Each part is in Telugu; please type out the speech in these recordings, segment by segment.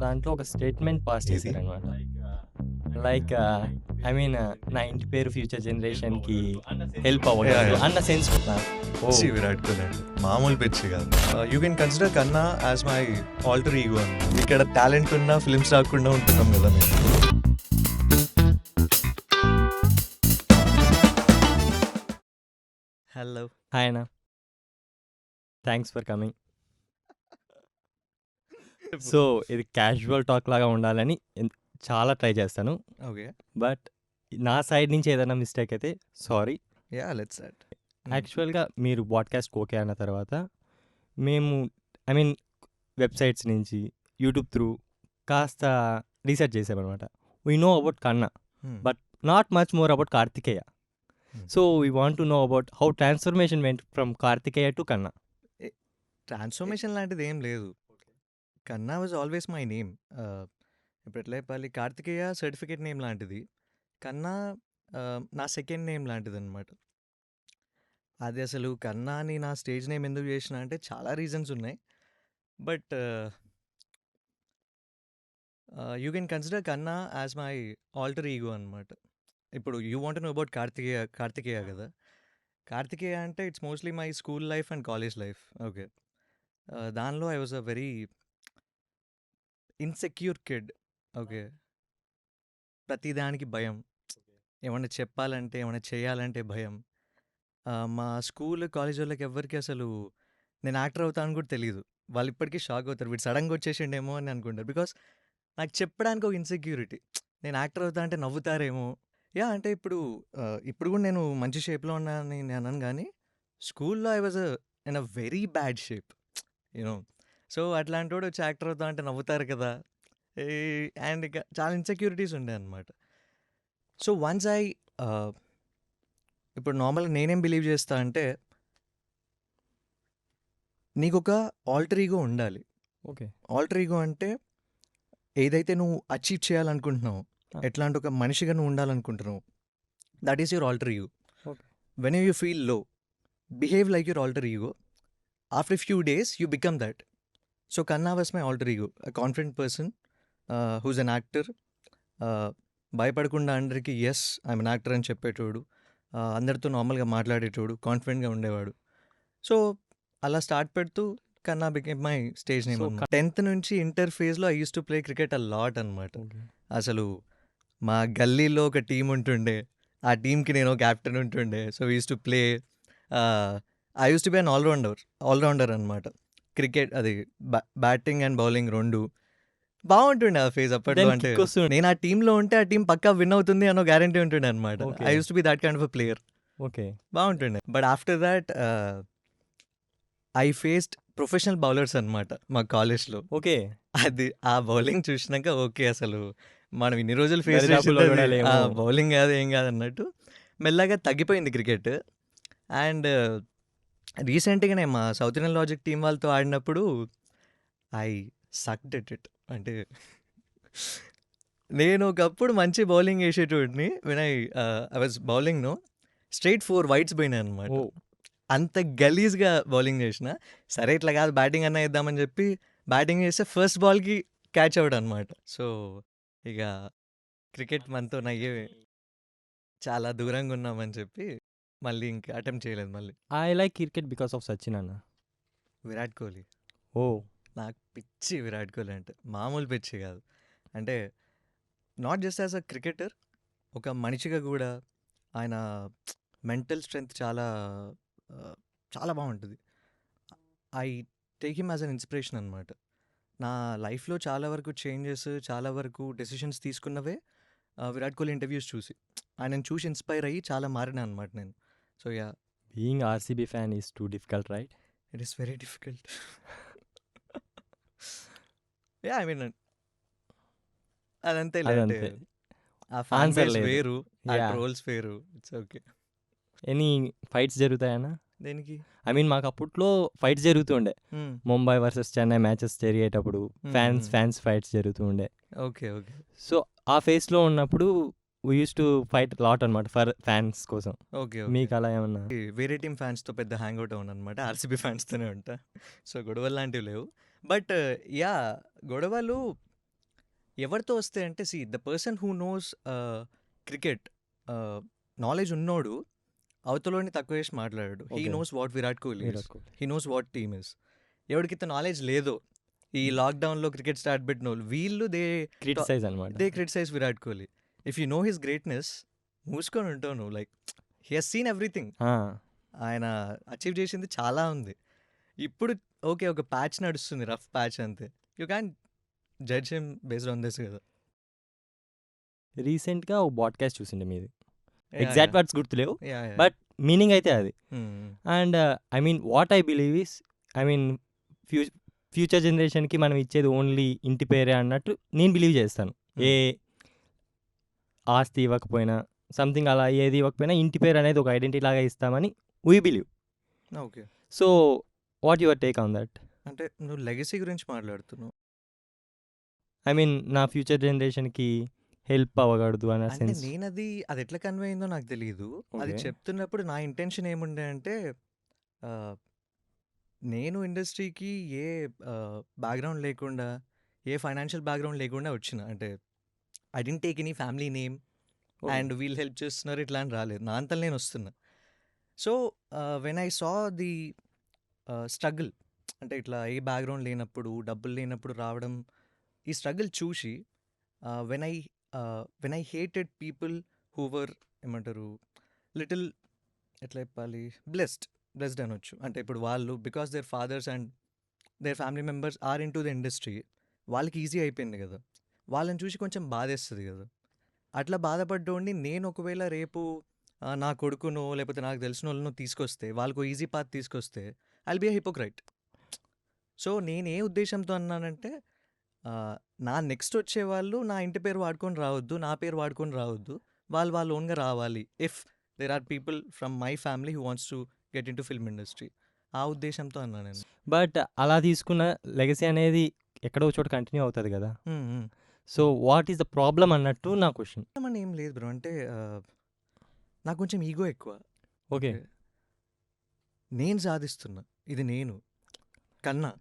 దాంట్లో ఒక స్టేట్మెంట్ పాస్ ఏది? చేశారనమాట. లైక్ ఐ మీన్ నా ఇంటి పేరు ఫ్యూచర్ జనరేషన్‌కి హెల్ప్ అవ్వగలదు యాహ్! అన్న సెన్స్. ఓహ్! విరాట్ కోహ్లీ అండి. మామూలు పిచ్చి కాదు. You can consider Kanna as my alter ego అని. ఇక్కడ టాలెంట్ ఉన్నా ఫిల్మ్స్ రాకుండా ఉంటున్నాం కదా మేము. హలో. హాయ్ అన్న. Thanks for coming. సో ఇది క్యాజువల్ టాక్ లాగా ఉండాలని చాలా ట్రై చేస్తాను. ఓకే. బట్ నా సైడ్ నుంచి ఏదైనా మిస్టేక్ అయితే సారీ. Yeah let's start. యాక్చువల్గా మీరు పాడ్కాస్ట్ ఓకే అన్న తర్వాత మేము ఐ మీన్ వెబ్సైట్స్ నుంచి యూట్యూబ్ త్రూ కాస్త రీసెర్చ్ చేసామన్నమాట. We know about Kanna, but not much more about Karthikeya. So we want to know about how transformation went from Karthikeya to Kanna. Transformation లాంటిది ఏం లేదు. కన్నా వాజ్ ఆల్వేస్ మై నేమ్. ఇప్పుడు ఎట్లా చెప్పాలి, కార్తికేయ సర్టిఫికేట్ నేమ్ లాంటిది, కన్నా నా సెకండ్ నేమ్ లాంటిది అనమాట. అది అసలు కన్నా అని నా స్టేజ్ నేమ్ ఎందుకు చేసిన అంటే చాలా రీజన్స్ ఉన్నాయి. But you can consider Kanna as my alter ego అనమాట. ఇప్పుడు you want know about Karthikeya కదా. కార్తికేయ అంటే it's mostly my school life and college life. Okay. దానిలో I was a very insecure kid. Okay. ప్రతిదానికి భయం. ఏమన్నా చెప్పాలంటే, ఏమన్నా చేయాలంటే భయం. మా స్కూల్, కాలేజ్ వాళ్ళకి ఎవ్వరికి అసలు నేను యాక్టర్ అవుతాను కూడా తెలీదు. వాళ్ళు ఇప్పటికీ షాక్ అవుతారు. వీడు సడన్గా వచ్చేసిండేమో అని అనుకుంటారు. బికాస్ నాకు చెప్పడానికి ఒక ఇన్సెక్యూరిటీ. నేను యాక్టర్ అవుతా అంటే నవ్వుతారేమో. అంటే ఇప్పుడు కూడా నేను మంచి షేప్లో ఉన్నానని నేను అనను, కానీ స్కూల్లో I was in a very bad shape you know. So అట్లాంటి వాడు వచ్చి యాక్టర్ అవుతా అంటే నవ్వుతారు కదా. అండ్ ఇక చాలా ఇన్సెక్యూరిటీస్ ఉండే అనమాట. సో వన్స్ ఇప్పుడు నార్మల్గా నేనేం బిలీవ్ చేస్తా అంటే, నీకు ఒక ఆల్టర్ ఈగో ఉండాలి. ఓకే. ఆల్టర్ ఈగో అంటే ఏదైతే నువ్వు అచీవ్ చేయాలనుకుంటున్నావు, ఎట్లాంటి ఒక మనిషిగా నువ్వు ఉండాలనుకుంటున్నావు, that is your alter ego. Okay. When you feel low, behave like your alter ego. After few days you become that. So Kanna was my alter ego, a confident person whose an actor. భయపడకుండా అందరికీ ఎస్ ఐఎమ్ అన్ యాక్టర్ అని చెప్పేటోడు, అందరితో నార్మల్గా మాట్లాడేటోడు, కాన్ఫిడెంట్గా ఉండేవాడు. సో అలా స్టార్ట్ పెడుతూ కన్నా బికేమ్ మై స్టేజ్ నేమ్ అనమాట. 10th నుంచి ఇంటర్ ఫేజ్లో I use to play cricket a lot అనమాట. అసలు మా గల్లీలో ఒక టీం ఉంటుండే, ఆ టీంకి నేను క్యాప్టెన్ ఉంటుండే. So use to play, I use to be an allrounder అనమాట. క్రికెట్ అది బ్యాటింగ్ అండ్ బౌలింగ్ రెండు బాగుంటుండే ఆ ఫేజ్ అప్పట్లో. అంటే నేను ఆ టీంలో ఉంటే ఆ టీం పక్కా విన్ అవుతుంది అన్న గ్యారంటీ ఉంటుండే అనమాట. I use to be that kind of a player. Okay. బాగుంటుండే. But after that I faced professional bowlers అనమాట మా కాలేజ్లో. ఓకే. అది ఆ బౌలింగ్ చూసినాక ఓకే, అసలు మనం ఇన్ని రోజులు ఫేస్ చేసింది బౌలింగ్ కాదు ఏం కాదు అన్నట్టు మెల్లగా తగ్గిపోయింది క్రికెట్. అండ్ రీసెంట్గానే మా సౌత్ ఇండియన్ లాజిక్ టీం వాళ్ళతో ఆడినప్పుడు ఐ సక్డ్ ఎట్ ఇట్. అంటే నేను ఒకప్పుడు మంచి బౌలింగ్ వేసేటోడిని. When I was bowling no, straight 4 wides పోయినాయి అనమాట. అంత గలీజ్గా బౌలింగ్ చేసిన. సరే ఇట్లా కాదు బ్యాటింగ్ అన్నా వేద్దామని చెప్పి బ్యాటింగ్ చేస్తే ఫస్ట్ బాల్కి క్యాచ్ అవుట్ అనమాట. సో ఇక క్రికెట్ మనతో నయ్యే చాలా దూరంగా ఉన్నామని చెప్పి మళ్ళీ ఇంకా అటెంప్ట్ చేయలేదు మళ్ళీ. I like cricket because of Sachin అన్న. విరాట్ కోహ్లీ. ఓ నాకు పిచ్చి విరాట్ కోహ్లీ అంటే, మామూలు పిచ్చి కాదు. అంటే not just as a cricketer, ఒక మనిషిగా కూడా ఆయన మెంటల్ స్ట్రెంగ్త్ చాలా చాలా బాగుంటుంది. I take him as an inspiration అనమాట. నా లైఫ్లో చాలా వరకు చేంజెస్, చాలా వరకు డెసిషన్స్ తీసుకున్నవే విరాట్ కోహ్లీ ఇంటర్వ్యూస్ చూసి, ఆయనను చూసి ఇన్స్పైర్ అయ్యి చాలా మారినా అనమాట నేను. So yeah, being RCB fan is too difficult right? It is very difficult. Yeah I mean అదంతే. ఆ ఫ్యాన్ బేస్ వేరు, ఆ ట్రోల్స్ వేరు. It's okay. ఎనీ ఫైట్స్ జరుగుతాయన్నా? దేనికి? ఐ మీన్ మాకు అప్పట్లో ఫైట్స్ జరుగుతుండే. ముంబై వర్సెస్ చెన్నై మ్యాచెస్ జరిగేటప్పుడు ఫ్యాన్స్ ఫైట్స్ జరుగుతూ ఉండే. Okay okay. సో ఆ ఫేస్లో ఉన్నప్పుడు we use to fight lot అనమాట ఫర్ ఫ్యాన్స్ కోసం. ఓకే. మీకు అలా ఏమన్నా? వేరే టీం ఫ్యాన్స్తో పెద్ద హ్యాంగ్ అవుట్ అవును అనమాట. ఆర్సీబీ ఫ్యాన్స్తోనే ఉంటా. సో గొడవలు లాంటివి లేవు. బట్ యా, గొడవలు ఎవరితో వస్తే అంటే the person who knows cricket knowledge ఉన్నోడు అవతలోని తక్కువ చేసి మాట్లాడాడు. He Okay. Knows what Virat Kohli is, Virat Kohli. He knows what team is. ఎవరికింత నాలెడ్జ్ లేదో ఈ లాక్డౌన్లో క్రికెట్ స్టార్ట్ పెట్టిన వాళ్ళు వీళ్ళు క్రిటిసైజ్ అనమాట. They criticise Virat Kohli. If you know his greatness మూసుకొని ఉంటావు నువ్వు. Like he he's seen everything. ఆయన అచీవ్ చేసింది చాలా ఉంది. ఇప్పుడు ఓకే ఒక ప్యాచ్ నడుస్తుంది, రఫ్ ప్యాచ్ అంతే. You can judge him based on this కదా. రీసెంట్గా ఒక పాడ్కాస్ట్ చూసిండే మీది. Yeah, exact yeah. వర్డ్స్ గుర్తులేవు, Yeah, yeah. బట్ మీనింగ్ అయితే అది. Hmm. And I mean what I believe is, I mean future జనరేషన్కి మనం ఇచ్చేది ఓన్లీ ఇంటి పేరే అన్నట్టు నేను బిలీవ్ చేస్తాను. ఏ ఆస్తి ఇవ్వకపోయినా, సంథింగ్ అలా ఏది ఇవ్వకపోయినా ఇంటి పేరు అనేది ఒక ఐడెంటిటీ లాగా ఇస్తామని we believe. Okay. So what your take on that? అంటే నువ్వు లెగసీ గురించి మాట్లాడుతున్నావు. ఐ మీన్ నా ఫ్యూచర్ జనరేషన్కి హెల్ప్ అవ్వకూడదు అన్న అంటే సెన్స్. నేను అది ఎట్లా కన్వే అయిందో నాకు తెలియదు. అది Okay. చెప్తున్నప్పుడు నా ఇంటెన్షన్ ఏముండే అంటే నేను ఇండస్ట్రీకి ఏ బ్యాక్గ్రౌండ్ లేకుండా, ఏ ఫైనాన్షియల్ బ్యాక్గ్రౌండ్ లేకుండా వచ్చిన. అంటే I didn't take any family name and వీళ్ళు హెల్ప్ చేస్తున్నారు ఇట్లా అని రాలేదు. నా అంతలో నేను వస్తున్నా. So when I saw the struggle, అంటే ఇట్లా ఏ బ్యాక్గ్రౌండ్ లేనప్పుడు, డబ్బులు లేనప్పుడు రావడం, ఈ స్ట్రగుల్ చూసి when I hated people who were ఏమంటారు లిటిల్ ఎట్లా చెప్పాలి బ్లెస్డ్ అనొచ్చు. అంటే ఇప్పుడు వాళ్ళు because their fathers and their family members are in to the industry, వాళ్ళకి ఈజీ అయిపోయింది కదా. వాళ్ళని చూసి కొంచెం బాధేస్తుంది కదా. అట్లా బాధపడ్డోండి నేను ఒకవేళ రేపు నా కొడుకునో లేకపోతే నాకు తెలిసిన వాళ్ళనో తీసుకొస్తే, వాళ్ళకు ఈజీ పాత్ తీసుకొస్తే I'll be a hypocrite. So నేను ఏ ఉద్దేశంతో అన్నానంటే నా నెక్స్ట్ వచ్చే వాళ్ళు నా ఇంటి పేరు వాడుకొని రావద్దు, నా పేరు వాడుకొని రావద్దు, వాళ్ళు ఓన్గా రావాలి. If there are people from my family who wants to get into film industry, ఆ ఉద్దేశంతో అన్నా నేను. బట్ అలా తీసుకున్న లెగసీ అనేది ఎక్కడో ఒక చోట కంటిన్యూ అవుతుంది కదా. So what is the problem అన్నట్టు నా క్వశ్చన్. అని ఏం లేదు బ్రో. అంటే నాకు కొంచెం ఈగో ఎక్కువ. ఓకే. నేను సాధిస్తున్నా, ఇది నేను Kanna,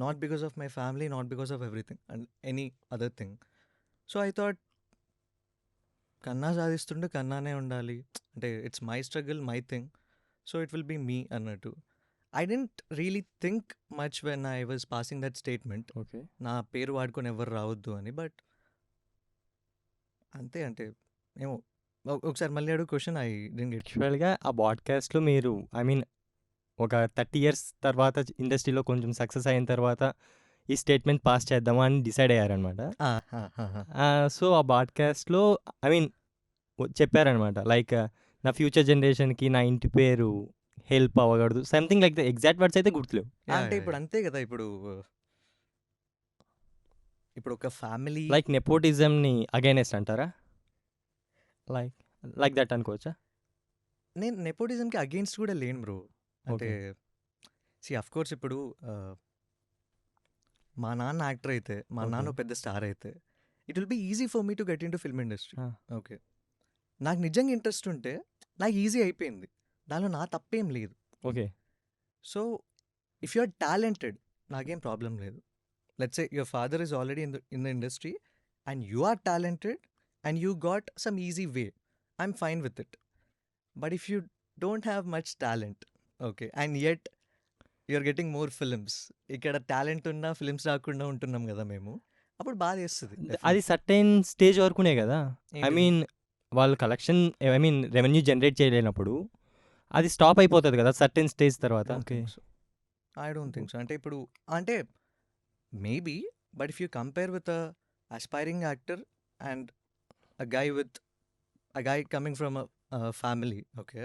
not because of my family, not because of everything and any other thing. So I thought Kanna సాధిస్తుంటే కన్నానే ఉండాలి. అంటే it's my struggle, my thing, so it will be me అన్నట్టు. I didn't really think much when I was passing that statement, okay. నా పేరు వాడుకొని ఎవరు రావద్దు అని. బట్ అంతే. అంటే ఏమో ఒకసారి మళ్ళీ అడుగు క్వశ్చన్. I didn't get. యాక్చువల్గా ఆ పాడ్కాస్ట్లో మీరు ఐ మీన్ ఒక 30 years తర్వాత ఇండస్ట్రీలో కొంచెం సక్సెస్ అయిన తర్వాత ఈ స్టేట్మెంట్ పాస్ చేద్దామా అని డిసైడ్ అయ్యారనమాట. సో ఆ పాడ్కాస్ట్లో ఐ మీన్ చెప్పారనమాట, లైక్ నా ఫ్యూచర్ జనరేషన్కి నా ఇంటి పేరు హెల్ప్ అవ్వకూడదు, something like the exact words అయితే గుర్తులేవు. అంటే ఇప్పుడు అంతే కదా. ఇప్పుడు ఒక ఫ్యామిలీ లైక్ నెపోటిజంని అగైనెస్ట్ అంటారా? లైక్ దట్ అనుకోవచ్చా? నేను నెపోటిజంకి అగెయిన్స్ట్ కూడా లేను బ్రో. అంటే అఫ్ కోర్స్ ఇప్పుడు మా నాన్న యాక్టర్ అయితే, మా నాన్న పెద్ద స్టార్ అయితే, it will be easy for me to get into film industry. Okay, నాకు నిజంగా ఇంట్రెస్ట్ ఉంటే నాకు ఈజీ అయిపోయింది, దానిలో నా తప్పేం లేదు. Okay. So if you are talented నాకేం ప్రాబ్లం లేదు. Let's say your father is already in the industry and you are talented and you got some easy way, I'm fine with it. But if you don't have much talent, okay, and yet you're getting more films, ఇక్కడ టాలెంట్ ఉన్నా ఫిల్మ్స్ రాకుండా ఉంటున్నాం కదా మేము, అప్పుడు బాధ వేస్తుంది. అది సర్టెన్ స్టేజ్ వరకునే కదా. ఐ మీన్ వాళ్ళు collection I mean revenue generate చేయలేనప్పుడు అది స్టాప్ అయిపోతుంది కదా సర్టెన్ స్టేజ్ తర్వాత. Okay, I don't think so. అంటే ఇప్పుడు అంటే maybe, but if you compare with aspiring actor and a guy coming from a family, okay,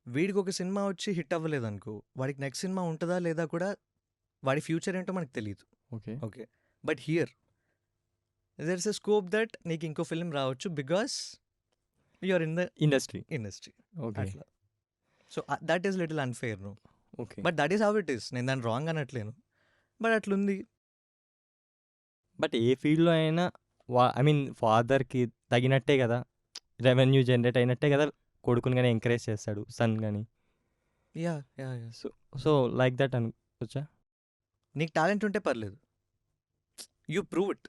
వీడికి ఒక సినిమా వచ్చి హిట్ అవ్వలేదు అనుకో, వాడికి నెక్స్ట్ సినిమా ఉంటుందా లేదా కూడా వాడి ఫ్యూచర్ ఏంటో మనకు తెలియదు. Okay. Okay, but here there is a scope that నీకు ఇంకో ఫిల్మ్ రావచ్చు because you're in the industry. Okay. అట్లా. So that is little unfair no. Okay. But that is how it is. నేను దాన్ని రాంగ్ అనట్లేను, బట్ అట్లుంది. బట్ ఏ ఫీల్డ్లో అయినా ఐ మీన్ ఫాదర్కి తగినట్టే కదా రెవెన్యూ జనరేట్ అయినట్టే కదా కొడుకుని కానీ ఎంకరేజ్ చేస్తాడు, సన్ కానీ. Yeah yeah yeah. So like that అనుకోవచ్చా? నీకు టాలెంట్ ఉంటే పర్లేదు, you prove it.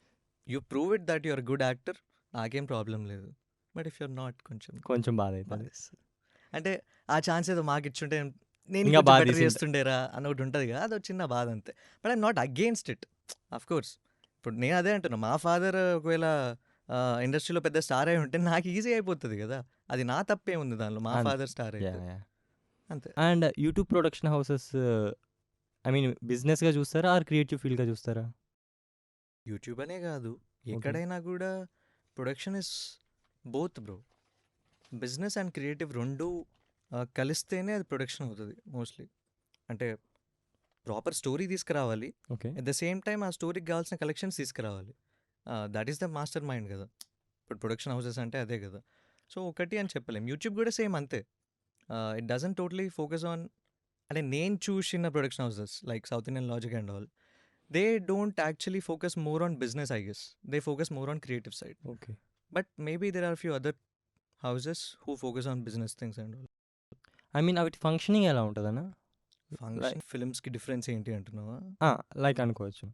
You prove it that your good actor, నాకేం ప్రాబ్లం లేదు. బట్ ఇఫ్ యూర్ నాట్, కొంచెం బాధ అవుతుంది. బాధేస్తుంది. అంటే ఆ ఛాన్స్ ఏదో మాకు ఇచ్చుంటే నేను ఇంకా కొంచెం బాగా బెటర్ తీసింటే. చేస్తుండేరా అని ఒకటి ఉంటుంది కదా, అదో చిన్న బాధ అంతే. But I'm not against it, of course. ఇప్పుడు నేను అదే అంటున్నా, మా ఫాదర్ ఒకవేళ ఇండస్ట్రీలో పెద్ద స్టార్ అయి ఉంటే నాకు ఈజీ అయిపోతుంది కదా, అది నా తప్పే ఉంది దానిలో, మా అంతే. ఫాదర్ స్టార్ అయితే అంతే. And YouTube production houses I mean బిజినెస్గా చూస్తారా ఆర్ క్రియేటివ్ ఫీల్డ్గా చూస్తారా? యూట్యూబ్ అనే కాదు, ఎక్కడైనా కూడా production is both bro. Business and creative రెండు కలిస్తేనే అది ప్రొడక్షన్ అవుతుంది మోస్ట్లీ. అంటే ప్రాపర్ స్టోరీ తీసుకురావాలి, okay. At the same time ఆ స్టోరీకి కావాల్సిన కలెక్షన్స్ తీసుకురావాలి. That is the master mind కదా ఇప్పుడు ప్రొడక్షన్ హౌసెస్ అంటే, అదే కదా. సో ఒకటి అని చెప్పలేం, యూట్యూబ్ కూడా సేమ్ అంతే. It doesn't totally focus on, అంటే నేను చూసిన production houses like south Indian logic and all, they don't actually focus more on business, I guess they focus more on creative side. Okay. But maybe there are few other houses who focus on business things and all. I mean అవి ఫంక్షనింగ్ ఎలా ఉంటుందన్నా? ఫంక్షన్ ఫిల్మ్స్కి డిఫరెన్స్ ఏంటి అంటున్నావా? లైక్ అనుకోవచ్చు.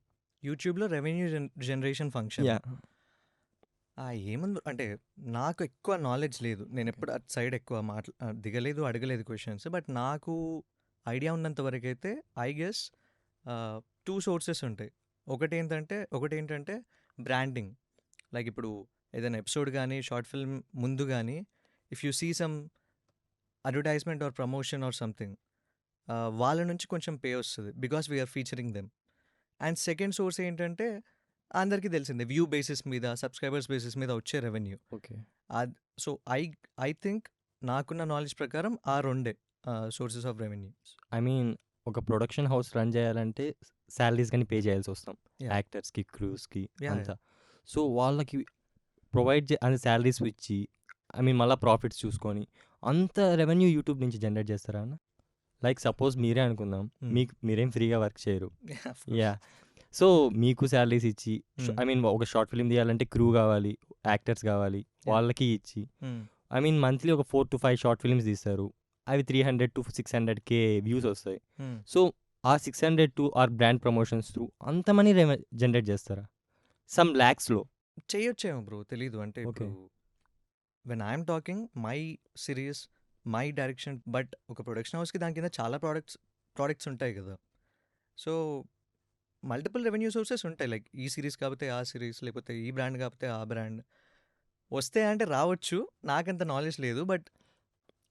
యూట్యూబ్లో రెవెన్యూ జనరేషన్ ఫంక్షన్ యా. ఏముంది అంటే, నాకు ఎక్కువ నాలెడ్జ్ లేదు, నేను ఎప్పుడు అటు సైడ్ ఎక్కువ దిగలేదు, అడగలేదు క్వశ్చన్స్. బట్ నాకు ఐడియా ఉన్నంత వరకు అయితే ఐ గెస్ 2 సోర్సెస్ ఉంటాయి. ఒకటి ఏంటంటే బ్రాండింగ్. లైక్ ఇప్పుడు ఏదైనా ఎపిసోడ్ కానీ షార్ట్ ఫిల్మ్ ముందు కానీ if you see some advertisement or promotion or something, వాళ్ళ నుంచి కొంచెం పే వస్తుంది because we're featuring them. And second source ఏంటంటే అందరికీ తెలిసిందే, వ్యూ బేసిస్ మీద, సబ్స్క్రైబర్స్ బేసిస్ మీద వచ్చే revenue. Okay. So I think నాకున్న నాలెడ్జ్ ప్రకారం ఆ రెండే sources of revenue. I mean ఒక ప్రొడక్షన్ హౌస్ రన్ చేయాలంటే శాలరీస్ కానీ పే చేయాల్సి వస్తాం, Yeah. యాక్టర్స్కి, క్రూస్కి Yeah, అంతా. సో వాళ్ళకి ప్రొవైడ్ అంటే శాలరీస్ ఇచ్చి ఐ మీన్ మళ్ళీ ప్రాఫిట్స్ చూసుకొని అంత రెవెన్యూ యూట్యూబ్ నుంచి జనరేట్ చేస్తారా అన్న? లైక్ సపోజ్ మీరే అనుకుందాం, మీరేం ఫ్రీగా వర్క్ చేయరు. యా. సో మీకు శాలరీస్ ఇచ్చి ఐ మీన్ ఒక షార్ట్ ఫిల్మ్ తీయాలంటే క్రూ కావాలి, యాక్టర్స్ కావాలి, వాళ్ళకి ఇచ్చి ఐ మీన్ మంత్లీ ఒక 4 to 5 షార్ట్ ఫిల్మ్స్ తీస్తారు, అవి 300 to 600K వ్యూస్ వస్తాయి. సో ఆ 600 to or brand promotions through అంత మనీ జనరేట్ చేస్తారా? సమ్ ల్యాక్స్లో చేయొచ్చేమో బ్రో, తెలీదు. అంటే Okay. ఇప్పుడు when I'm talking my series, my direction, but ఒక ప్రొడక్షన్ హౌస్కి దాని కింద చాలా ప్రోడక్ట్స్ ఉంటాయి కదా. సో మల్టిపుల్ రెవెన్యూ సోర్సెస్ ఉంటాయి, లైక్ ఈ సిరీస్ కాకపోతే ఆ సిరీస్, లేకపోతే ఈ బ్రాండ్ కాకపోతే ఆ బ్రాండ్. వస్తే అంటే రావచ్చు, నాకంత నాలెడ్జ్ లేదు. బట్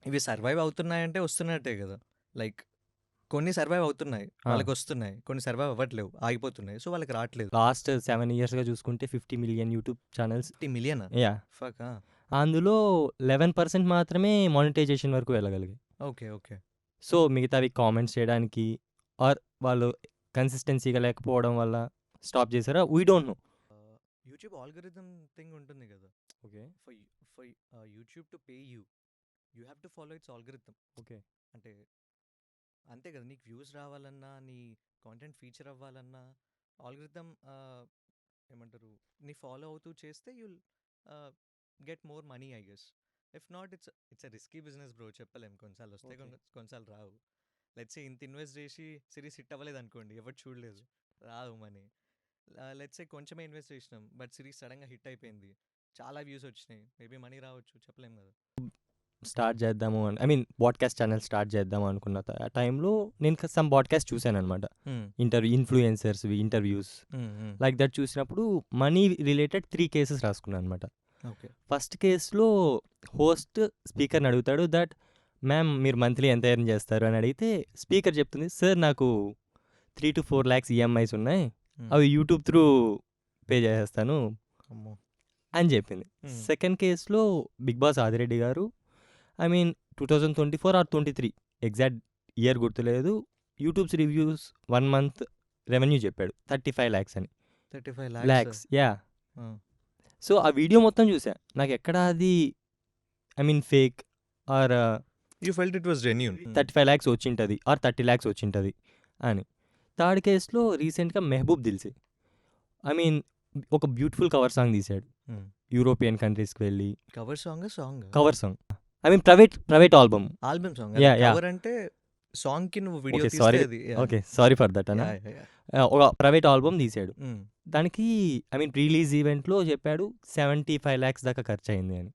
ఇవి సర్వైవ్ అవుతున్నాయంటే వస్తున్నట్టే కదా. లైక్ కొన్ని సర్వైవ్ అవుతున్నాయి, వాళ్ళకి వస్తున్నాయి, కొన్ని సర్వైవ్ అవ్వట్లేవు, ఆగిపోతున్నాయి, సో వాళ్ళకి రావట్లేదు. లాస్ట్ 7 yearsగా చూసుకుంటే 50 million YouTube channels. 50 million yeah. Fuck. అందులో 11% మాత్రమే మానిటైజేషన్ వరకు వెళ్ళగలిగాయి. ఓకే. సో మిగతావి కామెంట్స్ చేయడానికి ఆర్ వాళ్ళు కన్సిస్టెన్సీగా లేకపోవడం వల్ల స్టాప్ చేశారా? We don't know. YouTube algorithm thing ఉంటుంది కదా. Okay. For YouTube to pay you have to follow it's algorithm. Okay. అంటే అంతే కదా, నీకు వ్యూస్ రావాలన్నా, నీ కాంటెంట్ ఫీచర్ అవ్వాలన్నా, ఆల్గరిథం ఏమంటారు, నీ ఫాలో అవుతూ చేస్తే you'll get more money, I guess. If not, it's a risky business bro, చెప్పలేం, కొన్నిసార్లు వస్తాయి, కొన్నిసార్లు రావు. లెట్స్ సే ఇంత ఇన్వెస్ట్ చేసి సిరీస్ హిట్ అవ్వలేదు అనుకోండి, ఎవరు చూడలేదు, రాదు మనీ. లెట్స్ సే కొంచెమే ఇన్వెస్ట్ చేసినాం, బట్ సిరీస్ సడన్గా హిట్ అయిపోయింది, చాలా వ్యూస్ వచ్చినాయి, మేబీ మనీ రావచ్చు, చెప్పలేం కదా. స్టార్ట్ చేద్దాము అని I mean podcast channel start చేద్దాము అనుకున్న ఆ టైంలో నేను సమ్ పాడ్కాస్ట్ చూశాను అనమాట. ఇన్ఫ్లుయెన్సర్స్వి ఇంటర్వ్యూస్ లైక్ దట్ చూసినప్పుడు మనీ రిలేటెడ్ 3 cases రాసుకున్నాను అనమాట. ఓకే. ఫస్ట్ కేసులో హోస్ట్ స్పీకర్ని అడుగుతాడు దట్ మ్యామ్ మీరు మంత్లీ ఎంత ఎర్న్ చేస్తారు అని అడిగితే స్పీకర్ చెప్తుంది, సార్ నాకు 3 to 4 lakhs EMIs ఉన్నాయి, అవి యూట్యూబ్ త్రూ పే చేసేస్తాను అని చెప్పింది. సెకండ్ కేసులో బిగ్ బాస్ ఆదిరెడ్డి గారు I mean 2024 or 23 exact year గుర్తులేదు, యూట్యూబ్స్ రివ్యూస్ 1 month రెవెన్యూ చెప్పాడు 35 lakhs అని. 35 lakhs యా. సో ఆ వీడియో మొత్తం చూసా, నాకు ఎక్కడ అది I mean fake or you felt it was genuine. 35 lakhs వచ్చింటుంది ఆర్ 30 lakhs వచ్చింటుంది అని. థర్డ్ కేసులో రీసెంట్గా మెహబూబ్ దిల్సే ఐ మీన్ ఒక బ్యూటిఫుల్ కవర్ సాంగ్ తీశాడు, యూరోపియన్ కంట్రీస్కి వెళ్ళి. Cover song cover song I mean private album. Album song. Yeah, yeah. Cover అంటే సాంగ్‌కి నువ్వు వీడియో ఓకే, తీస్తే సారీ. అది ఓకే, సారీ ఫర్ దట్ అన్న. ఒక ప్రైవేట్ ఆల్బమ్ తీసాడు. దానికి రిలీజ్ ఈవెంట్లో చెప్పాడు 75 lakhs దాకా ఖర్చు అయింది అని.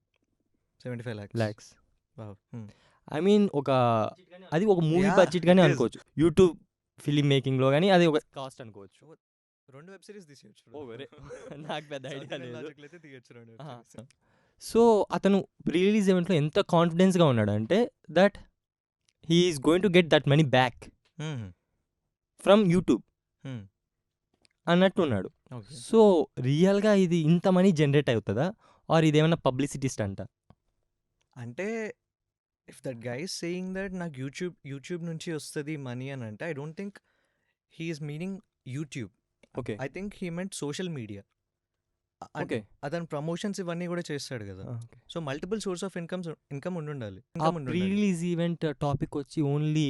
75 lakhs. ల్యాక్స్ వావ్! ఒక అది ఒక మూవీ Yeah, బడ్జెట్ గానే it is. అనుకోవచ్చు. యూట్యూబ్ ఫిలిం మేకింగ్ లో కానీ అది ఒక కాస్ట్ అనుకోవచ్చు. 2 వెబ్ సిరీస్ తీసేయొచ్చు. నాకు పెద్ద South ఐడియా Indian లేదు. logic లో అయితే తీయొచ్చు 2 వెబ్ ఆహా. సిరీస్. సో అతను రిలీజ్ ఈవెంట్లో ఎంత కాన్ఫిడెన్స్గా ఉన్నాడు అంటే that he's going to get that money back from YouTube Hmm. అన్నట్టు ఉన్నాడు. ఓకే. సో రియల్గా ఇది ఇంత మనీ జనరేట్ అవుతుందా ఆర్ ఇదేమన్నా పబ్లిసిటీ స్టంటా? అంటే if that guy is saying that నాకు యూట్యూబ్ నుంచి వస్తది మనీ అని అంటే I don't think he is meaning YouTube. Okay. I think he meant social media. Okay. అతను ప్రమోషన్స్ ఇవన్నీ కూడా చేస్తాడు కదా. So multiple source of income ఉండాలి. ఆ ప్రీ రిలీజ్ ఈవెంట్ టాపిక్ వచ్చి ఓన్లీ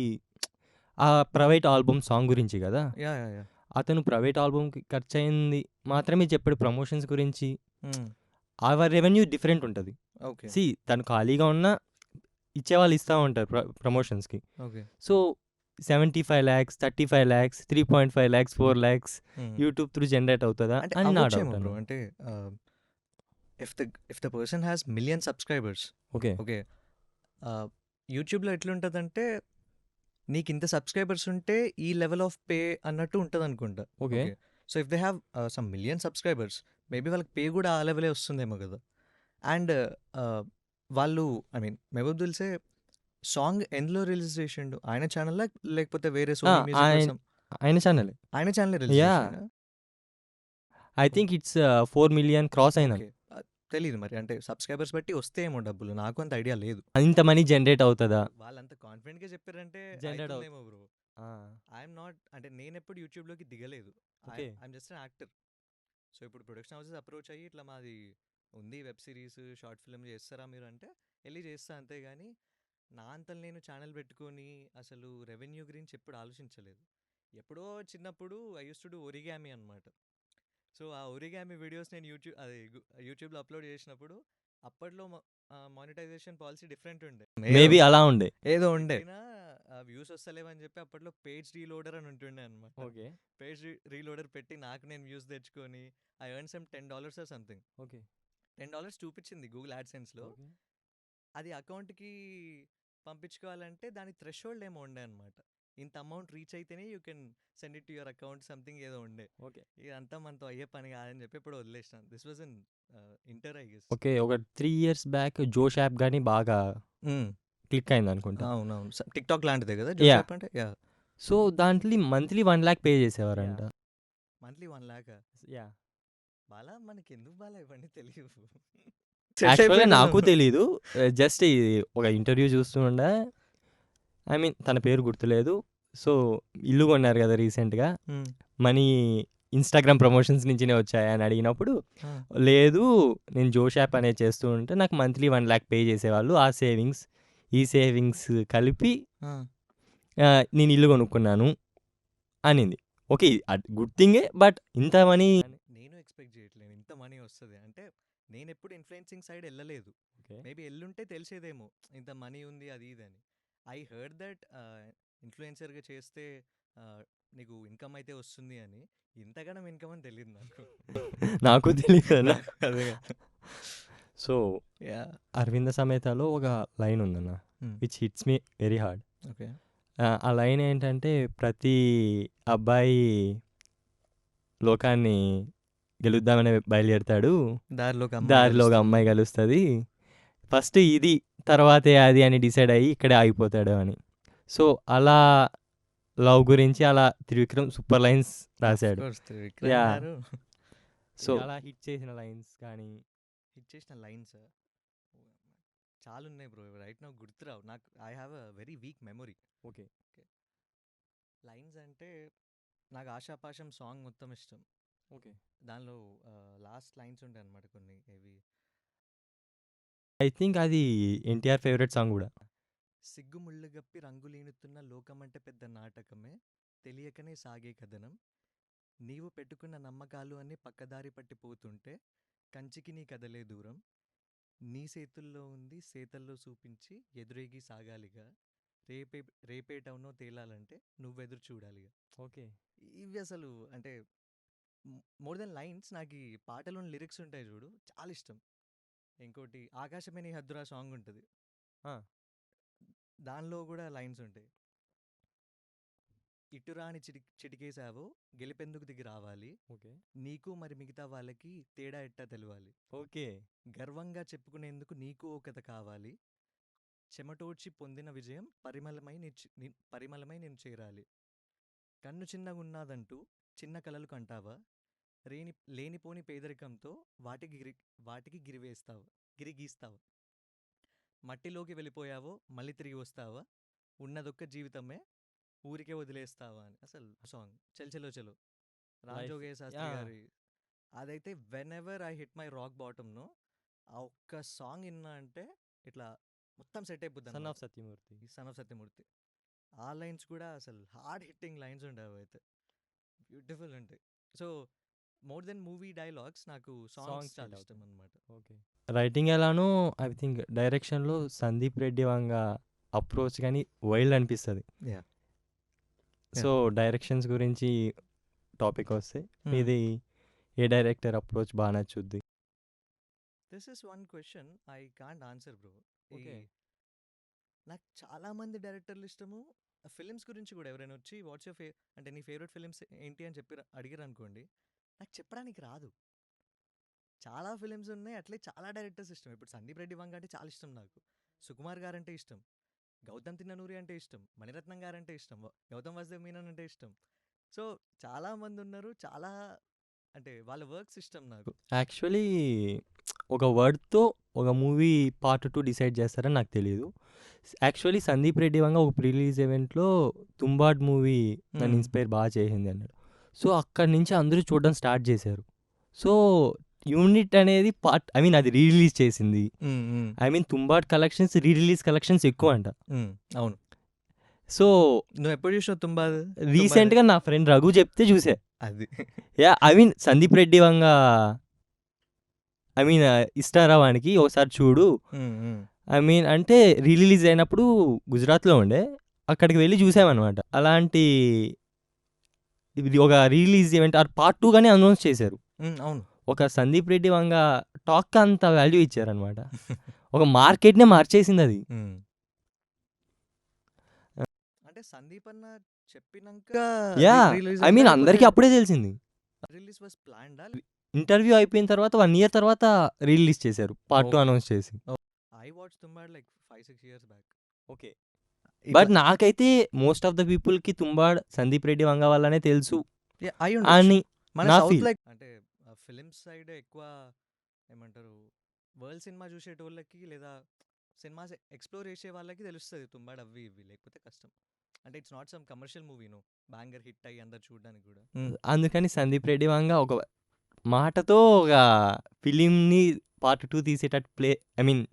ఆ ప్రైవేట్ ఆల్బమ్ సాంగ్ గురించి కదా. Yeah yeah yeah. అతను ప్రైవేట్ ఆల్బమ్కి ఖర్చు అయింది మాత్రమే చెప్పాడు. ప్రమోషన్స్ గురించి అవర్ రెవెన్యూ డిఫరెంట్ ఉంటుంది. ఓకే. సి తను ఖాళీగా ఉన్నా ఇచ్చేవాళ్ళు ఇస్తూ ఉంటారు ప్రమోషన్స్కి. Okay. So 75 lakhs, 35 lakhs, 3.5 lakhs, 4 lakhs YouTube through generate అవుతుందా అంటే అని నా అవ్వచ్చేమో డౌట్. బ్రో. అంటే if the person has million subscribers, okay. Okay, యూట్యూబ్లో ఎట్లుంటుందంటే నీకు ఇంత సబ్స్క్రైబర్స్ ఉంటే ఈ లెవెల్ ఆఫ్ పే అన్నట్టు ఉంటుంది అనుకుంటా. Okay. So if they have some million subscribers maybe వాళ్ళకి పే కూడా ఆ లెవెలే వస్తుందేమో కదా. అండ్ వాళ్ళు మెహబూబ్ దిల్సే సాంగ్ ఎందులో రిలీజ్ చేసిండు? ఆయన ఛానల్ లేకపోతే వేరే సోనీ మ్యూజిక్? ఆయన ఛానల్. ఆయన ఛానల్ రిలీజ్ Yeah. చేసిండా? I think it's 4 million cross అయినా. ఓకే. తెలీదు మరి, అంటే సబ్స్క్రైబర్స్ బట్టి వస్తేమో డబ్బులు, నాకు అంత ఐడియా లేదు. ఇంత మనీ జనరేట్ అవుతుందా? వాళ్ళంత కాన్ఫిడెంట్ గా చెప్పారంటే Generate అవుతుందేమో బ్రో. ఐఎమ్ నాట్, అంటే నేను ఎప్పుడు యూట్యూబ్లోకి దిగలేదు. Okay. I'm just an actor. So ఇప్పుడు ప్రొడక్షన్ హౌసెస్ అప్రోచ్ అయ్యి ఇట్లా మాది ఉంది వెబ్ సిరీస్, షార్ట్ ఫిల్మ్ చేస్తారా మీరు అంటే వెళ్ళి చేస్తా, అంతేగాని నా అంతలు నేను ఛానల్ పెట్టుకొని అసలు రెవెన్యూ గురించి ఎప్పుడు ఆలోచించలేదు. ఎప్పుడో చిన్నప్పుడు I use to do origami అనమాట. సో ఆ ఒరిగామి వీడియోస్ నేను యూట్యూబ్లో అప్లోడ్ చేసినప్పుడు అప్పట్లో మానిటైజేషన్ పాలసీ డిఫరెంట్ ఉండే. మేబీ అలా ఉండే. ఏదో ఉండే వ్యూస్ వస్తలేవని చెప్పి అప్పట్లో పేజ్ రీలోడర్ అని ఉంటుండే అనమాట. ఓకే. పేజ్ రీలోడర్ పెట్టి నాకు నేను వ్యూస్ తెచ్చుకొని I earn some $10 or something. Okay. $10 చూపించింది గూగుల్ యాడ్సెన్స్లో. అది అకౌంట్కి పంపించుకోవాలంటే దాని థ్రెషోల్డ్ ఏమో ఉండే అనమాట. ఇంత అమౌంట్ రీచ్ అయితేనే you can send it to your account something ఏదో ఉండే. ఓకే. ఇదంతా మనతో అయ్యే పని కాదని చెప్పి ఇప్పుడు వదిలేసినాను. This was in inter I guess. Okay. ఒక 3 years బ్యాక్ జోష్ యాప్ కానీ బాగా క్లిక్ అయింది అనుకుంటా. అవునవును, టిక్ టాక్ లాంటిదే కదా Yeah. జోష్ అంటే. యా, సో దాంట్లో మంత్లీ 1 lakh పే చేసేవారంట. Monthly 1 lakh. యా. బాలా మనకి ఎందుకు బాలా ఇవన్నీ తెలియవు. యాక్చువల్గా నాకు తెలీదు. జస్ట్ ఒక ఇంటర్వ్యూ చూస్తుండే. తన పేరు గుర్తులేదు. సో ఇల్లు కొన్నారు కదా రీసెంట్గా. మనీ ఇన్స్టాగ్రామ్ ప్రమోషన్స్ నుంచినే వచ్చాయా అని అడిగినప్పుడు లేదు, నేను జోష్ యాప్ అనేది చేస్తూ ఉంటే నాకు మంత్లీ 1 lakh పే చేసేవాళ్ళు. ఆ సేవింగ్స్ ఈ సేవింగ్స్ కలిపి నేను ఇల్లు కొనుక్కున్నాను అనింది. ఓకే, గుడ్ థింగే, బట్ ఇంత మనీ నేను ఎక్స్పెక్ట్ చేయట్లేదు ఇంత మనీ వస్తుంది అంటే. నేను ఎప్పుడు ఇన్ఫ్లుయెన్సింగ్ సైడ్ వెళ్ళలేదు. మేబీ ఎల్లుంటే తెలిసేదేమో ఇంత మనీ ఉంది అది ఇది అని. ఐ హర్డ్ దట్ ఇన్ఫ్లుయెన్సర్గా చేస్తే నీకు ఇన్కమ్ అయితే వస్తుంది అని. ఇంతగానం ఇన్కమ్ అని తెలియదు నాకు. నాకు తెలియదు. అదే. సో అరవింద సమేతలో ఒక లైన్ ఉందన్న which hits me very hard. Okay. ఆ లైన్ ఏంటంటే ప్రతి అబ్బాయి లోకాన్ని గెలుద్దామని బయలుదేరుతాడు, దారిలో ఒక అమ్మాయి కలుస్తుంది, ఫస్ట్ ఇది తర్వాతే అది అని డిసైడ్ అయ్యి ఇక్కడే ఆగిపోతాడు అని. సో అలా లవ్ గురించి అలా త్రివిక్రమ్ సూపర్ లైన్స్ రాశాడు. సో అలా హిట్ చేసిన లైన్స్ కానీ చాలా ఉన్నాయి బ్రో, రైట్ నౌ గుర్తురావు నాకు. I have a very weak memory. Okay. Lines అంటే నాకు ఆశాపాశం సాంగ్ మొత్తం ఇష్టం. ఓకే. దానిలో లాస్ట్ లైన్స్ ఉంటాయి అనమాట కొన్ని. ఏవి ఐ థింక్ అది ఎన్టీఆర్ ఫేవరెట్ సాంగ్ కూడా. సిగ్గుముళ్ళు గప్పి రంగులీనుతున్న లోకమంటే పెద్ద నాటకమే, తెలియకనే సాగే కథనం, నీవు పెట్టుకున్న నమ్మకాలు అన్నీ పక్కదారి పట్టిపోతుంటే కంచికి నీ కదలే దూరం, నీ చేతుల్లో ఉంది సేతల్లో చూపించి ఎదురేగి సాగాలిగా, రేపే రేపేటవునో తేలాలంటే నువ్వెదురు చూడాలి ఇక. ఓకే. ఇవి అసలు అంటే మోర్ దెన్ లైన్స్ నాకు ఈ పాటలోని లిరిక్స్ ఉంటాయి చూడు చాలా ఇష్టం. ఇంకోటి 'ఆకాశమే నీ హద్దురా' సాంగ్ ఉంటుంది. ఆ! దానిలో కూడా లైన్స్ ఉంటాయి. ఇటురాని చిటికేసావో గెలిపెందుకు దిగి రావాలి, ఓకే. నీకు మరి మిగతా వాళ్ళకి తేడా ఎట్టా తెలవాలి, ఓకే. గర్వంగా చెప్పుకునేందుకు నీకు ఓ కథ కావాలి, చెమటోడ్చి పొందిన విజయం పరిమళమై నేను చేరాలి, కన్ను చిన్నగున్నాదంటూ చిన్న కలలు కంటావా, లేనిపోని పేదరికంతో వాటికి గిరిగీస్తావా, మట్టిలోకి వెళ్ళిపోయావో మళ్ళీ తిరిగి వస్తావా, ఉన్నదొక్క జీవితమే ఊరికే వదిలేస్తావా అని అసలు song Chal Chalo Chalo Ram life Jogayya Sastry yeah! గారి. అదైతే whenever I hit my rock బాటమ్‌నో ఆ ఒక్క సాంగ్ ఇన్నా అంటే ఇట్లా మొత్తం సెట్ అయిపోద్ది 'సన్ అనమాట. ఆఫ్ సత్యమూర్తి.' ఈ 'సన్ ఆఫ్ సత్యమూర్తి' ఆ లైన్స్ కూడా అసలు హార్డ్ హిట్టింగ్ లైన్స్ ఉంటాయి అవైతే బ్యూటిఫుల్ ఉంటాయి. So more than movie dialogues నాకు సాంగ్స్ సాంగ్స్ చాలా హిట్ ఇష్టం అవుతాయి. అనమాట. ఓకే. రైటింగ్ ఎలానో ఐ థింక్ డైరెక్షన్‌లో సందీప్ రెడ్డి వంగ అప్రోచ్ గాని వైల్డ్ అనిపిస్తది. యాహ్! సో, డైరెక్షన్స్ గురించి టాపికొస్తే మీది ఏ డైరెక్టర్ అప్రోచ్ బా నచ్చుద్ది? This is one question I can't answer bro. Okay. నాకు చాలా మంది డైరెక్టర్లు ఇష్టము. ఫిలిమ్స్ గురించి కూడా ఎవరైనా వచ్చి వాట్స్ యువర్ అంటే నీ ఫేవరెట్ ఫిలిమ్స్ ఏంటి అని అడిగారు అనుకోండి, నాకు చెప్పడానికి రాదు. చాలా ఫిలిమ్స్ ఉన్నాయి, అట్లే చాలా డైరెక్టర్స్ ఇష్టం. ఇప్పుడు సందీప్ రెడ్డి వంగ అంటే చాలా ఇష్టం నాకు. సుకుమార్ గారు అంటే ఇష్టం. గౌతమ్ తిన్ననూరి అంటే ఇష్టం. మణిరత్నం గారు అంటే ఇష్టం. గౌతమ్ వాసుదేవ్ మీనన్ అంటే ఇష్టం. సో చాలా మంది ఉన్నారు. చాలా అంటే వాళ్ళ వర్క్స్ ఇష్టం నాకు. యాక్చువల్లీ ఒక వర్డ్‌తో ఒక మూవీ పార్ట్ 2 డిసైడ్ చేస్తారని నాకు తెలీదు. యాక్చువల్లీ సందీప్ రెడ్డి వంగ ఒక ప్రీ రిలీజ్ ఈవెంట్‌లో 'తుంబాడ్' మూవీ నన్ను ఇన్‌స్పైర్ బా చేసింది అన్నాడు. సో, అక్కడి నుంచి అందరూ చూడడం స్టార్ట్ చేశారు. సో, యూనిట్ అనేది ఐ మీన్ అది రీ రిలీజ్ చేసింది. I mean 'Tumbbad' collections re release collections ఎక్కువంట. అవును. సో, నువ్వు ఎప్పుడు చూసినావు తుంబాద్? రీసెంట్‌గా నా ఫ్రెండ్ రఘు చెప్తే చూసా. అది yeah! I mean Sandeep Reddy Vanga I mean ఇస్తారా వానికి ఒకసారి చూడు. ఐ మీన్ అంటే రీ రిలీజ్ అయినప్పుడు గుజరాత్‌లో ఉండే. అక్కడికి వెళ్లి చూసామనమాట. అలాంటి ఇది ఒక రీ రిలీజ్ ఈవెంట్ పార్ట్ 2 గాని అనౌన్స్ చేశారు. అవును. ఒక సందీప్ రెడ్డి వంగ టాక్‌కి అంత వాల్యూ ఇచ్చారనమాట. ఒక మార్కెట్‌నే మార్చేసిందది. అంటే సందీప్ అన్న చెప్పినంక యాహ్! ఐ మీన్ అందరికీ అప్పుడే తెలిసింది. Release was ప్లాన్డా? ఇంటర్వ్యూ అయిపోయిన తర్వాత 1 ఇయర్ తర్వాత రీ రిలీజ్ చేశారు. పార్ట్ 2 అనౌన్స్ చేసి. I watch Tumbbad like 5-6 years back. Okay. But నాకైతే మోస్ట్ ఆఫ్ ద పీపుల్‌కి 'తుంబాడ్' సందీప్ రెడ్డి వంగ వల్లనే తెలుసు అని మన నా సౌత్ ఫీల్. లైక్ అంటే ఫిలిమ్స్ సైడ్ ఎక్కువ ఏమంటారు వరల్డ్ సినిమా చూసేటోళ్ళకి లేదా సినిమాస్ ఎక్స్‌ప్లోర్ చేసే వాళ్ళకి తెలుస్తది తుంబాడ్ అవి ఇవి. లేకపోతే కష్టం. అంటే it's not some commercial movie no. Banger hit అయ్యి అందరూ చూడడానికి కూడా. అందుకని సందీప్ రెడ్డి వంగ ఒక మాటతో ఒక ఫిలింని పార్ట్ 2 తీసేటట్టు ఐ మీన్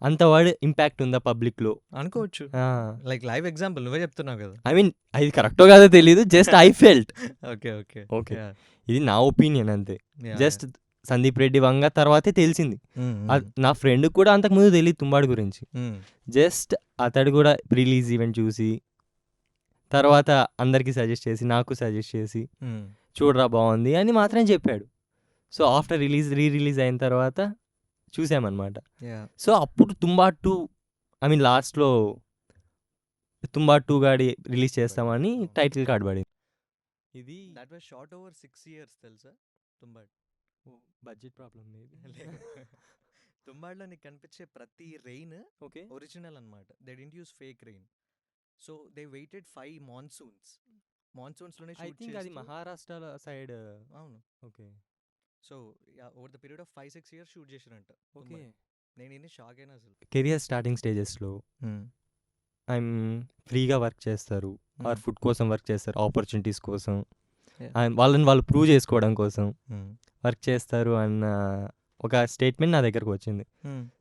అంత వర్డ్ ఇంపాక్ట్ ఉందా పబ్లిక్‌లో? అనుకోవచ్చు. ఆ! లైక్ లైవ్ ఎగ్జాంపుల్ నువ్వే చెప్తున్నావు కదా. ఐ మీన్ అది కరెక్టో కాదో తెలీదు. Just I felt. Okay. Okay. Okay. Yeah! ఇది నా ఒపీనియన్ అంతే. యాహ్! జస్ట్ సందీప్ రెడ్డి వంగ తర్వాతే తెలిసింది. నా ఫ్రెండ్‌కి కూడా అంతకుముందు తెలీదు 'తుంబాడ్' గురించి. జస్ట్ అతడు కూడా రిలీజ్ ఈవెంట్ చూసి, తర్వాత అందరికీ సజెస్ట్ చేసి, నాకు సజెస్ట్ చేసి, చూడరా బావుంది అని మాత్రమే చెప్పాడు. సో, ఆఫ్టర్ రీ రిలీజ్ అయిన తర్వాత చూసామనమాట. యాహ్! సో, అప్పుడు 'తుంబాడ్ 2' ఐ మీన్ లాస్ట్‌లో 'తుంబాడ్ 2' గాడి రిలీజ్ చేస్తామని టైటిల్ కార్డ్ పడింది. ఇది that was shot over 6 years తెలుసా తుంబాడ్. Budget problem maybe. తుంబాడ్‌లో నీకు కనిపించే ప్రతి రెయిన్ ఓకే. ఒరిజినల్ అన్నమాట. They didn't use fake rain. So they waited 5 monsoons. మాన్సూన్స్‌లోనే ఐ షూట్ థింక్ అది చేస్తూ మహారాష్ట్ర సైడ్. అవును. Okay. So over the period of 5-6 years shoot చేసిరంట. ఓకే. నేను ఇన్ని షాక్ అయినా అసలు. కెరియర్ స్టార్టింగ్ స్టేజెస్‌లో ఫ్రీగా వర్క్ చేస్తారు. ఆర్ ఫుడ్ కోసం వర్క్ చేస్తారు. ఆపర్చునిటీస్ కోసం. అండ్ వాళ్ళని వాళ్ళు ప్రూవ్ చేసుకోవడం కోసం వర్క్ చేస్తారు అన్న ఒక స్టేట్మెంట్ నా దగ్గరకు వచ్చింది.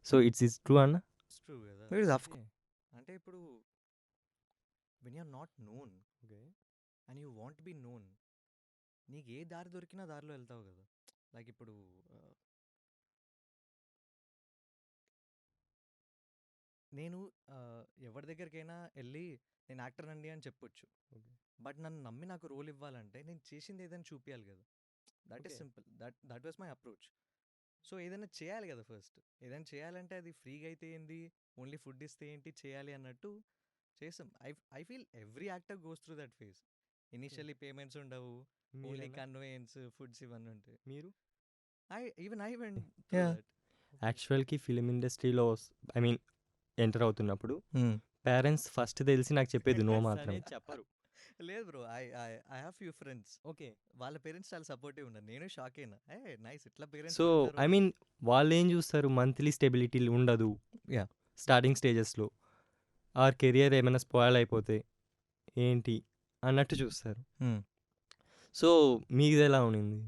సో, ఇట్స్ ట్రూ అన్న? ఇట్స్ ట్రూ కదా. అంటే ఇప్పుడు when you are not known and you want be known, నీకు ఏ దారి దొరికినా దారిలో వెళ్తావు కదా. లైక్ ఇప్పుడు నేను ఎవరి దగ్గరికైనా వెళ్ళి నేను యాక్టర్ అండి అని చెప్పొచ్చు. ఓకే. బట్ నన్ను నమ్మి నాకు రోల్ ఇవ్వాలంటే నేను చేసింది ఏదైనా చూపియాలి కదా. That is okay. Simple. That was my approach. So ఏదైనా చేయాలి కదా ఫస్ట్. ఏదైనా చేయాలంటే అది ఫ్రీగా అయితే ఏంది, ఓన్లీ ఫుడ్ ఇస్తే ఏంటి చేయాలి అన్నట్టు చేసాం. I feel every actor goes through that phase. Initially payments ఉండవు, ఓన్లీ మీరేనా? కన్వేయన్స్, ఫుడ్స్ ఇవన్నీ ఉంటాయి. మీరు? I went through Yeah. That. యాక్చువల్‌కి ఫిల్మ్ ఇండస్ట్రీలో ఐ మీన్ ఎంటర్ అవుతున్నప్పుడు పేరెంట్స్ ఫస్ట్ తెలిసి నాకు చెప్పేది నో మాత్రమే. చెప్పరు. లేదు bro, I have few friends. Okay. వాళ్ళ పేరెంట్స్ చాలా సపోర్టివ్ ఉన్నారు. నేను షాక్ అయినా, ఏ నైస్ ఇట్లా పేరెంట్స్ సో ఐ మీన్ వాళ్ళేం చూస్తారు, మంత్లీ స్టెబిలిటీ ఉండదు Yeah. స్టార్టింగ్ స్టేజెస్‌లో. ఆర్ కెరియర్ ఏమైనా స్పాయిల్ అయిపోతే ఏంటి అన్నట్టు చూస్తారు. సో మీదెలా ఉండింది?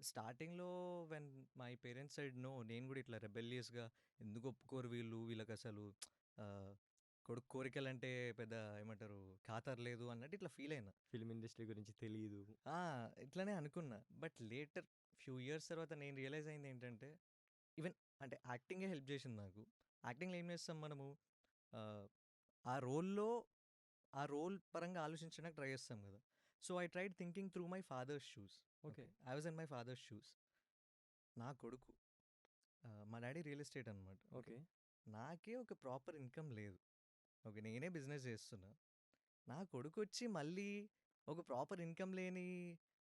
స్టార్టింగ్లో when my parents side no, నేను కూడా ఇట్లా రెబెలియస్గా ఎందుకు ఒప్పుకోరు వీళ్ళు, వీళ్ళకి అసలు కొడుకు కోరికలంటే పెద్ద ఏమంటారు ఖాతరు లేదు అన్నట్టు ఇట్లా ఫీల్ అయినా. ఫిల్మ్ ఇండస్ట్రీ గురించి తెలీదు. ఇట్లానే అనుకున్నా. బట్ లేటర్ ఫ్యూ ఇయర్స్ తర్వాత నేను రియలైజ్ అయింది ఏంటంటే, ఈవెన్ అంటే యాక్టింగే హెల్ప్ చేసింది నాకు. యాక్టింగ్లో ఏం చేస్తాం మనము, ఆ, ఆ రోల్లో ఆ రోల్ పరంగా ఆలోచించడానికి ట్రై చేస్తాం కదా. So I tried thinking through my father's shoes. Okay. I was in my father's shoes. నా కొడుకు, మా డాడీ రియల్ ఎస్టేట్ అనమాట. ఓకే. నాకే ఒక ప్రాపర్ ఇన్కమ్ లేదు. ఓకే, నేనే బిజినెస్ చేస్తున్నా. నా కొడుకు వచ్చి మళ్ళీ ఒక ప్రాపర్ ఇన్కమ్ లేని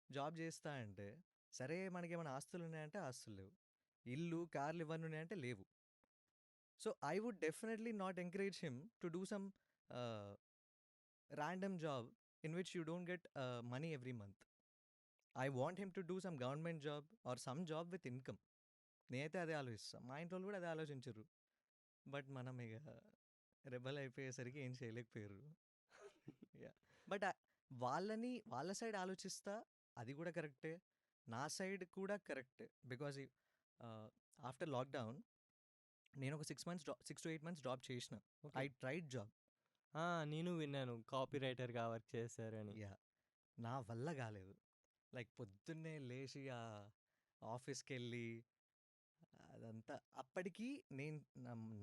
జాబ్ చేస్తా అంటే, సరే మనకేమైనా ఆస్తులు ఉన్నాయంటే ఆస్తులు లేవు, ఇల్లు కార్లు ఇవన్నీ ఉన్నాయంటే లేవు. So I would definitely not encourage him to do some random job in which you don't get money every month. I want him to do some government job or some job with income. నేనైతే అదే ఆలోచిస్తాను, మా ఇంట్లో వాళ్ళు కూడా అదే ఆలోచించరు. బట్ మనం ఇక రెబల్ అయిపోయేసరికి ఏం చేయలేకపోయారు. బట్ వాళ్ళ సైడ్ ఆలోచిస్తా, అది కూడా కరెక్టే. నా సైడ్ కూడా కరెక్టే. బికాజ్ ఆఫ్టర్ లాక్డౌన్ నేను ఒక 6 to 8 months జాబ్ చేసిన. I tried job. నేను విన్నాను కాపీ రైటర్గా వర్క్ చేశారని. యా, నా వల్ల కాలేదు. లైక్ పొద్దున్నే లేచి ఆ ఆఫీస్కి వెళ్ళి అదంతా. అప్పటికి నేను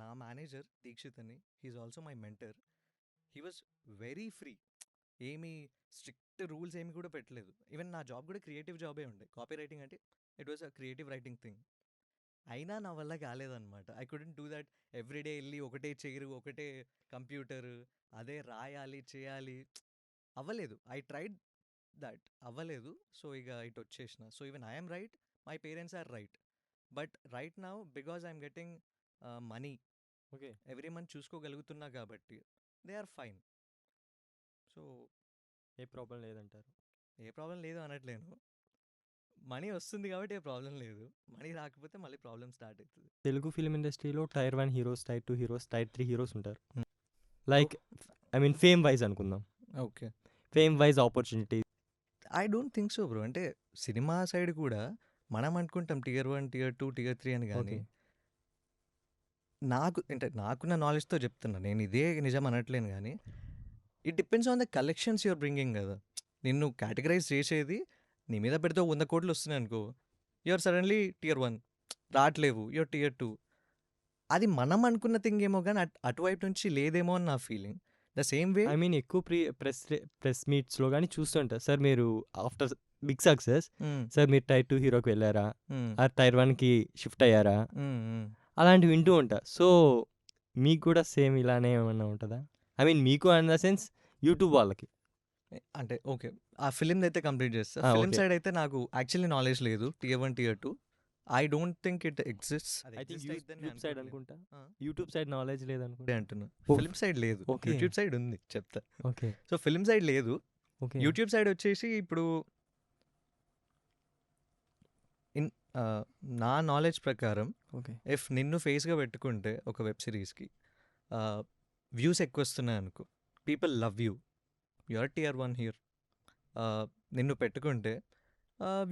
నా మేనేజర్ దీక్షిత్ అని, he's also my mentor. He was very free. ఏమీ స్ట్రిక్ట్ రూల్స్ ఏమి కూడా పెట్టలేదు. ఈవెన్ నా జాబ్ కూడా క్రియేటివ్ జాబే ఉండే. కాపీ రైటింగ్ అంటే it was a creative writing thing. అయినా నా వల్ల కాలేదన్నమాట. I couldn't do that everyday వెళ్ళి ఒకటే చైరు, ఒకటే కంప్యూటర్, అదే రాయాలి చేయాలి. అవ్వలేదు. ఐ ట్రైడ్ దట్, అవ్వలేదు. సో ఇక ఇటు వచ్చేసిన. So even I'm right, my parents are right. But right now because I'm getting money okay. Every month చూసుకోగలుగుతున్నా కాబట్టి దే ఆర్ ఫైన్. సో ఏ ప్రాబ్లం లేదంటారు. ఏ ప్రాబ్లం లేదు అనట్లేను. మనీ వస్తుంది కాబట్టి ఏ ప్రాబ్లం లేదు. మనీ రాకపోతే మళ్ళీ ప్రాబ్లం స్టార్ట్ అవుతుంది. తెలుగు ఫిల్మ్ ఇండస్ట్రీలో tier 1 heroes, tier 2 heroes, tier 3 heroes ఉంటారు. Hmm. Like I mean fame wise అనుకుందాం. Okay, fame wise opportunity. I don't think so bro. అంటే సినిమా సైడ్ కూడా మనం అనుకుంటాం టియర్ 1, టియర్ 2, టియర్ 3 అని. కానీ నాకున్న నాలెడ్జ్తో చెప్తున్నా, నేను ఇదే నిజం అనట్లేను. కానీ it depends on the collections you're bringing కదా. నిన్ను కేటగరైజ్ చేసేది, నీ మీద పెడితే 100 కోట్లు వస్తున్నాయి అనుకో, యూఆర్ సడన్లీ టియర్ 1. రావట్లేవు, యూఆర్ టియర్ 2. అది మనం అనుకున్న థింగ్ ఏమో కానీ అటువైపు నుంచి లేదేమో అని నా feeling. The same way I mean ఎక్కువ ప్రెస్ మీట్స్లో కానీ చూస్తుంటారు, సార్ మీరు ఆఫ్టర్ బిగ్ సక్సెస్ సార్ మీరు టైర్ 2 హీరోకి వెళ్ళారా, ఆ టైర్ 1కి షిఫ్ట్ అయ్యారా, అలాంటివి వింటూ ఉంటా. సో మీకు కూడా సేమ్ ఇలానే ఏమన్నా ఉంటుందా? ఐ మీన్ మీకు ఇన్ ద సెన్స్ యూట్యూబ్ వాళ్ళకి. అంటే ఓకే, ఆ ఫిలిం అయితే కంప్లీట్ చేస్తా. ఫిలిం సైడ్ అయితే నాకు యాక్చువల్లీ నాలెడ్జ్ లేదు. Tier 1, tier 2 I don't think it exists. I think YouTube side అనుకుంటా. యూట్యూబ్ సైడ్ నాలెడ్జ్ లేదనుకుంటా అంటున్నా. ఫిలిం సైడ్ లేదు, యూట్యూబ్ సైడ్ ఉంది చెప్తా. ఓకే. సో ఫిలిం సైడ్ లేదు, ఓకే. యూట్యూబ్ సైడ్ వచ్చేసి ఇప్పుడు నా నాలెడ్జ్ ప్రకారం ఓకే. ఇఫ్ నిన్ను ఫేస్గా పెట్టుకుంటే ఒక వెబ్ సిరీస్కి వ్యూస్ ఎక్కువ వస్తున్నాయి అనుకో, people love you, you're tier 1 here. నిన్ను పెట్టుకుంటే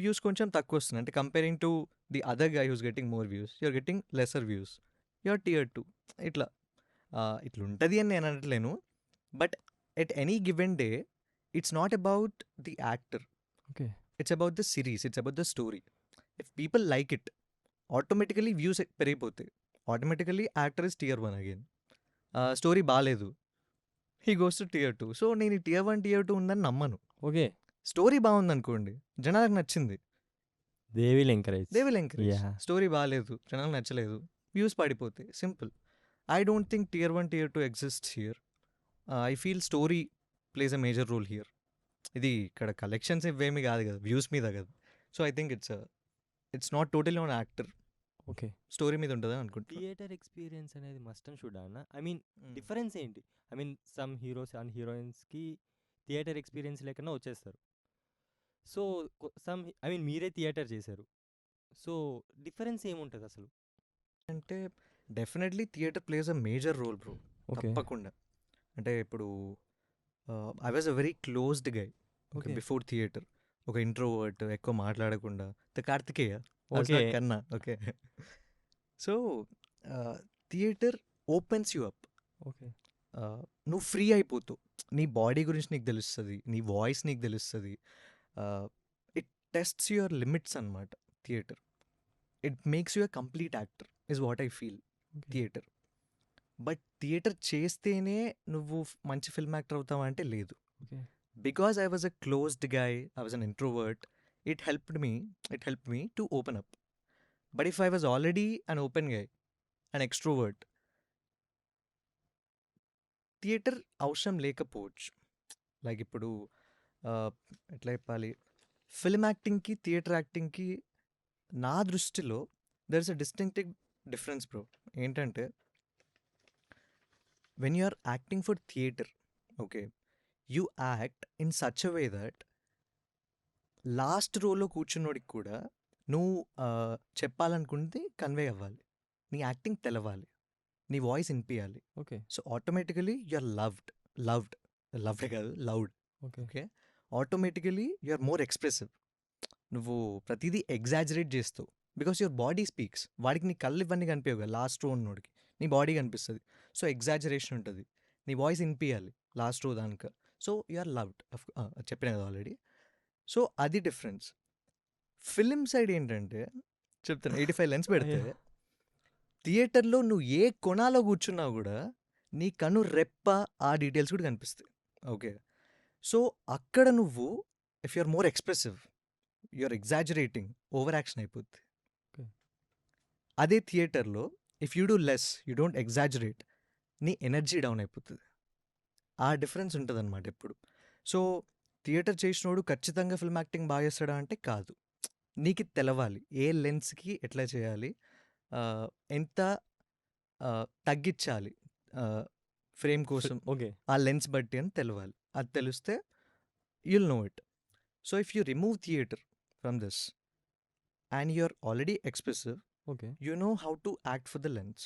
వ్యూస్ కొంచెం తక్కువ వస్తున్నాయి అంటే comparing to the other guy who's getting more views, you're getting lesser views, you're tier 2. ఇట్లా ఉంటుంది అని నేను అనట్లేను. But at any given day it's not about the actor, okay. It's about the series, it's about the story. If people like it, automatically views పెరిగిపోతాయి, automatically actor is tier 1 again. Story బాగాలేదు, he goes to tier 2. So నేను ఈ టియర్ 1, టియర్ 2 ఉందని నమ్మను. ఓకే. స్టోరీ బాగుందనుకోండి, జనాలకు నచ్చింది, they will encourage. They will encourage. Yeah. Story బాగాలేదు, జనాలకు నచ్చలేదు, వ్యూస్ పడిపోతాయి, simple. I don't think tier 1, tier 2 exists here. I feel story plays a major role here. ఇది ఇక్కడ కలెక్షన్స్ ఇవేమీ కాదు కదా, వ్యూస్ మీద కదా. So I think it's not totally on actor, okay. Story మీద ఉంటుందని అనుకుంటున్నాను. థియేటర్ ఎక్స్పీరియన్స్ అనేది మస్ట్ అండ్ షుడ్ అన్న. ఐ మీన్ డిఫరెన్స్ ఏంటి? I mean some heroes and హీరోయిన్స్కి థియేటర్ ఎక్స్పీరియన్స్ లేకుండా వచ్చేస్తారు. సో ఐ మీన్ మీరే థియేటర్ చేశారు. సో డిఫరెన్స్ ఏముంటుంది అసలు? అంటే definitely theatre plays a major role bro, okay. తప్పకుండా. అంటే ఇప్పుడు I was a very closed guy okay. Before theatre. ఒక ఇంట్రోవర్ట్, ఎక్కువ మాట్లాడకుండా, the Karthikeya okay. Kanna. Okay. So theatre opens you up. Okay. నువ్వు ఫ్రీ అయిపోతావు, నీ బాడీ గురించి నీకు తెలుస్తుంది, నీ వాయిస్ నీకు తెలుస్తుంది. ఇట్ టెస్ట్స్ యువర్ లిమిట్స్ అనమాట theatre. It makes you a complete actor is what I feel theatre. But theatre చేస్తేనే నువ్వు మంచి ఫిల్మ్ యాక్టర్ అవుతావా అంటే లేదు. Okay. Because I was a closed guy, I was an introvert, it helped me to open up. But if I was already an open guy, an extrovert, theatre అవసరం లేకపోవచ్చు. లైక్ ఇప్పుడు ఎట్లా చెప్పాలి, ఫిల్మ్ యాక్టింగ్కి థియేటర్ యాక్టింగ్కి నా దృష్టిలో there is a distinctive difference bro. ఏంటంటే when you are acting for theatre, okay, you act in such a way that last రోలో కూర్చున్నోడికి కూడా నువ్వు చెప్పాలనుకుంటే కన్వే అవ్వాలి, నీ యాక్టింగ్ తెలవాలి, నీ వాయిస్ వినిపించాలి. Okay. So automatically you are loved కాదు, loud. Okay. Okay. Automatically you are more expressive. నువ్వు ప్రతిదీ ఎగ్జాజరేట్ చేస్తావు బికాస్ యువర్ బాడీ స్పీక్స్. వాడికి నీ కళ్ళు ఇవన్నీ కనిపించవు కదా, లాస్ట్ రో ఉన్నోడికి నీ బాడీ కనిపిస్తుంది. సో ఎగ్జాజరేషన్ ఉంటుంది, నీ వాయిస్ వినిపించాలి లాస్ట్ రో దానిక. సో యు ఆర్ లవ్డ్, చెప్పిన కదా ఆల్రెడీ. సో అది డిఫరెన్స్. ఫిలిం సైడ్ ఏంటంటే చెప్తాను, 85 లెన్స్ పెడితే థియేటర్లో నువ్వు ఏ కొనాలో కూర్చున్నా కూడా నీ కను రెప్ప ఆ డీటెయిల్స్ కూడా కనిపిస్తాయి. ఓకే. సో అక్కడ నువ్వు if you are more expressive, you are exaggerating, over action అయిపోద్ది. Okay. అదే థియేటర్లో if you do less, you don't exaggerate, నీ ఎనర్జీ డౌన్ అయిపోతుంది. ఆ డిఫరెన్స్ ఉంటుంది అనమాట ఎప్పుడు. సో థియేటర్ చేసినోడు ఖచ్చితంగా ఫిల్మ్ యాక్టింగ్ బాగా చేస్తాడా అంటే కాదు. నీకు తెలవాలి ఏ లెన్స్కి ఎట్లా చేయాలి, ఎంత తగ్గించాలి ఫ్రేమ్ కోసం ఓకే. ఆ లెన్స్ బట్టి అని తెలవాలి. అది తెలిస్తే you'll know it. So if you remove theatre from this and you are already expressive, okay. You know how to act for the lens,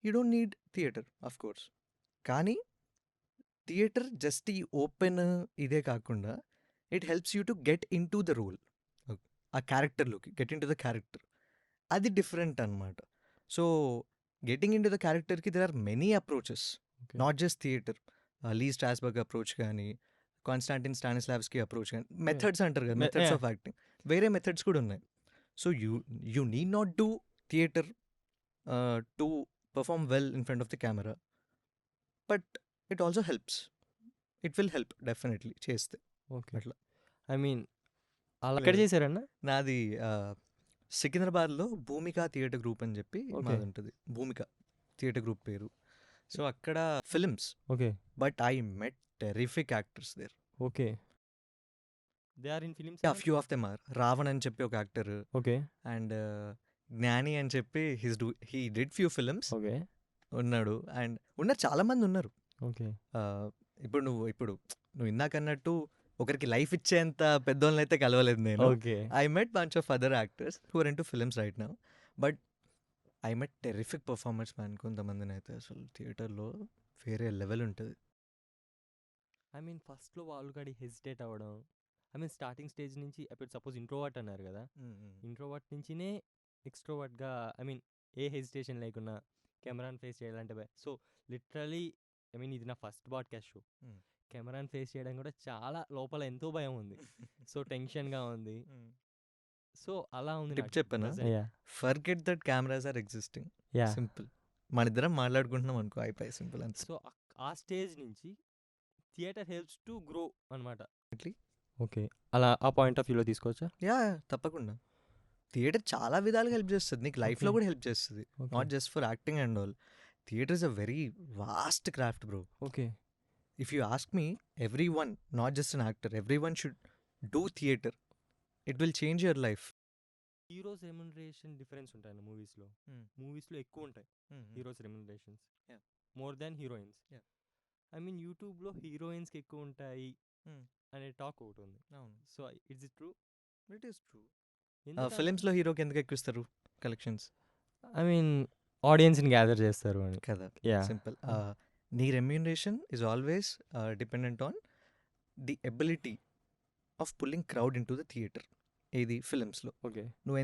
you don't need theatre of course. కానీ థియేటర్ జస్ట్ ఈ ఓపెన్ ఇదే కాకుండా it helps you to get in to the role, ఆ క్యారెక్టర్లోకి get in to the character. అది డిఫరెంట్ అనమాట. So getting in to the క్యారెక్టర్కి there are many approaches, Okay. Not just theatre. Lee Strasberg approach కానీ, కాన్స్టాంటిన్ స్టానిస్లావ్స్కీ అప్రోచ్ కానీ, మెథడ్స్ అంటారు కదా, మెథడ్స్ yeah. ఆఫ్ యాక్టింగ్, వేరే మెథడ్స్ కూడా ఉన్నాయి. So you need not do theatre to perform well in front of the camera, but it also helps. It will help definitely చేస్తే. ఓకే. అట్లా. ఐ మీన్ అలా ఎక్కడ చేశారన్న? నాది సికింద్రాబాద్లో భూమిక థియేటర్ గ్రూప్ అని చెప్పి Okay. మాది ఉంటుంది, భూమిక థియేటర్ గ్రూప్ పేరు. సో అక్కడ films, okay. But I met terrific actors there. Okay. They are in films. Few of them are. Raavan అని చెప్పి ఒక యాక్టర్, ఓకే. అండ్ జ్ఞాని అని చెప్పి he did few films okay. ఉన్నాడు. అండ్ చాలా మంది ఉన్నారు. ఓకే. ఇప్పుడు నువ్వు ఇందాకన్నట్టు ఒకరికి లైఫ్ ఇచ్చేంత పెద్దోళ్ళని అయితే కలవలేదు నేను. Okay. I met bunch of other actors who are into films right now, but I met terrific performers, man. కొంతమందిని అయితే అసలు థియేటర్లో వేరే లెవెల్ ఉంటుంది. ఐ మీన్ ఫస్ట్లో వాళ్ళు కాడి హెసిటేట్ అవ్వడం, ఐ మీన్ స్టార్టింగ్ స్టేజ్ నుంచి ఇప్పుడు సపోజ్ ఇంట్రోవర్ట్ అన్నారు కదా, ఇంట్రోవర్ట్ నుంచినే ఎక్స్ట్రోవర్ట్గా ఐ మీన్ ఏ హెసిటేషన్ లేకుండా కెమెరాని ఫేస్ చేయాలంటే సో లిటరలీ ఐ మీన్ ఇది నా ఫస్ట్ పాడ్కాస్ట్ షో. కెమెరాని ఫేస్ చేయడం కూడా చాలా లోపల ఎంతో భయం ఉంది, సో టెన్షన్గా ఉంది. సో అలా ఉంది. Tip చెప్పనా? Forget that cameras are existing. Simple. మన ఇద్దరం మాట్లాడుకుంటున్నాం అనుకో, అయిపోయి సింపుల్ అంతే. సో ఆ స్టేజ్ నుంచి థియేటర్ హెల్ప్స్ టు గ్రో అనమాట. Exactly. ఓకే. అలా ఆ పాయింట్ ఆఫ్ వ్యూలో తీసుకోవచ్చా? తప్పకుండా. థియేటర్ చాలా విధాలుగా హెల్ప్ చేస్తుంది. నీకు లైఫ్లో Okay. కూడా హెల్ప్ చేస్తుంది. Not just for acting and all. Theatre is a very vast craft bro. Okay. If you ask me, everyone, not just an actor, everyone should do theatre. It will change your life. Heroes remuneration difference ఉంటాయి మూవీస్లో. మూవీస్లో ఎక్కువ ఉంటాయి heroes remunerations Yeah. More than heroines. Yeah. I mean యూట్యూబ్లో హీరోయిన్స్కి ఎక్కువ ఉంటాయి అనే టాక్ ఒకటి ఉంది. అవును, so it's it true? It is true. ఫిలిమ్స్లో హీరోకి ఎందుకు ఎక్కువ ఇస్తారు కలెక్షన్స్? ఐ మీన్ ఆడియన్స్ని గ్యాదర్ చేస్తారు అని కదా, యా. సింపుల్. నీ remuneration is always dependent on the ability of pulling crowd in to the theatre. ఏది ఫిలిమ్స్లో ఓకే. నువ్వు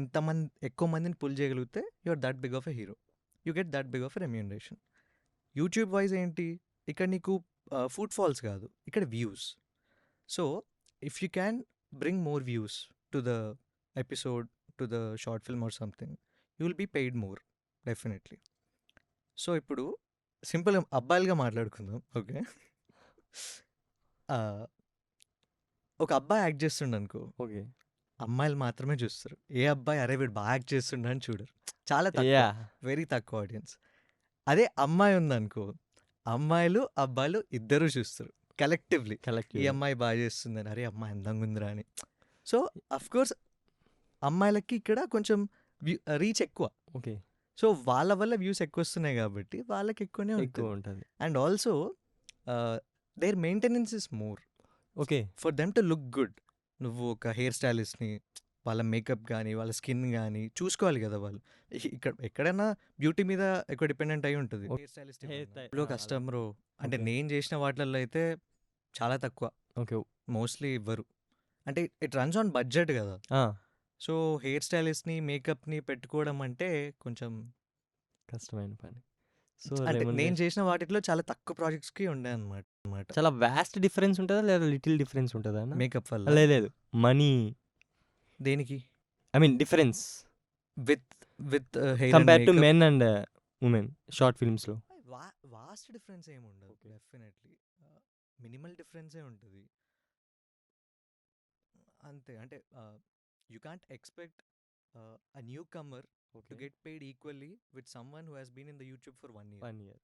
ఎక్కువ మందిని పుల్ చేయగలిగితే you are that big of a hero, you get that big of a remuneration. YouTube wise ఏంటి, ఇక్కడ నీకు ఫుడ్ ఫాల్స్ కాదు, ఇక్కడ views. So if you can bring more views to the episode, to the short film or something, you will be paid more definitely. So ఇప్పుడు సింపుల్ అబ్బాయిలుగా మాట్లాడుకుందాం. ఓకే, ఒక అబ్బాయి యాక్ట్ చేస్తుండ అనుకో, ఓకే. అమ్మాయిలు మాత్రమే చూస్తారు. ఏ అబ్బాయి అరే వీడు బాగా యాక్ట్ చేస్తుండ అని చూడరు. చాలా తక్కువ, యా. వెరీ తక్కువ ఆడియన్స్. అదే అమ్మాయి ఉందనుకో, అమ్మాయిలు అబ్బాయిలు ఇద్దరూ చూస్తారు కలెక్టివ్లీ. ఈ కలెక్టివ్. అమ్మాయి బాగా చేస్తుందని, అరే అమ్మాయి అందంగా ఉందిరా అని. సో అఫ్ కోర్స్ అమ్మాయిలకి ఇక్కడ కొంచెం రీచ్ ఎక్కువ. ఓకే. సో వాళ్ళ వల్ల వ్యూస్ ఎక్కువ వస్తున్నాయి కాబట్టి వాళ్ళకి ఎక్కువనే ఎక్కువ ఉంటుంది. ఉంటుంది. And also their maintenance is more okay. For them to look good. నువ్వు ఒక హెయిర్ స్టైలిస్ట్ని, వాళ్ళ మేకప్ కానీ వాళ్ళ స్కిన్ కానీ చూసుకోవాలి కదా వాళ్ళు. ఇక్కడ ఎక్కడైనా బ్యూటీ మీద ఎక్కువ డిపెండెంట్ అయి ఉంటుంది. Okay. Hair stylist Hair style. లో కస్టమరు అంటే Okay. నేను చేసిన వాటిల్లో అయితే చాలా తక్కువ, ఓకే. మోస్ట్లీ ఇవ్వరు. అంటే ఇట్ రన్స్ ఆన్ బడ్జెట్ కదా. సో హెయిర్ స్టైలిస్ట్ని మేకప్ని పెట్టుకోవడం అంటే కొంచెం కష్టమైన పని. సో అంటే నేను చేసిన వాటిలో చాలా తక్కువ ప్రాజెక్ట్స్కి ఉండే అనమాట. చాలా వాస్ట్ డిఫరెన్స్ ఉంటుందా లేదా లిటిల్ డిఫరెన్స్ ఉంటుందా అన్న? మేకప్ వల్ల లేదు లేదు, మనీ దేనికి I mean difference with hair compare to men and women short ఫిల్మ్స్లో. వాస్ట్ డిఫరెన్స్ ఏమి ఉండదు. Okay. డెఫినెట్లీ మినిమల్ డిఫరెన్సే ఉంటుంది అంతే. అంటే you can't expect a newcomer to get paid equally with someone who has been in the YouTube for 1 year. 1 year.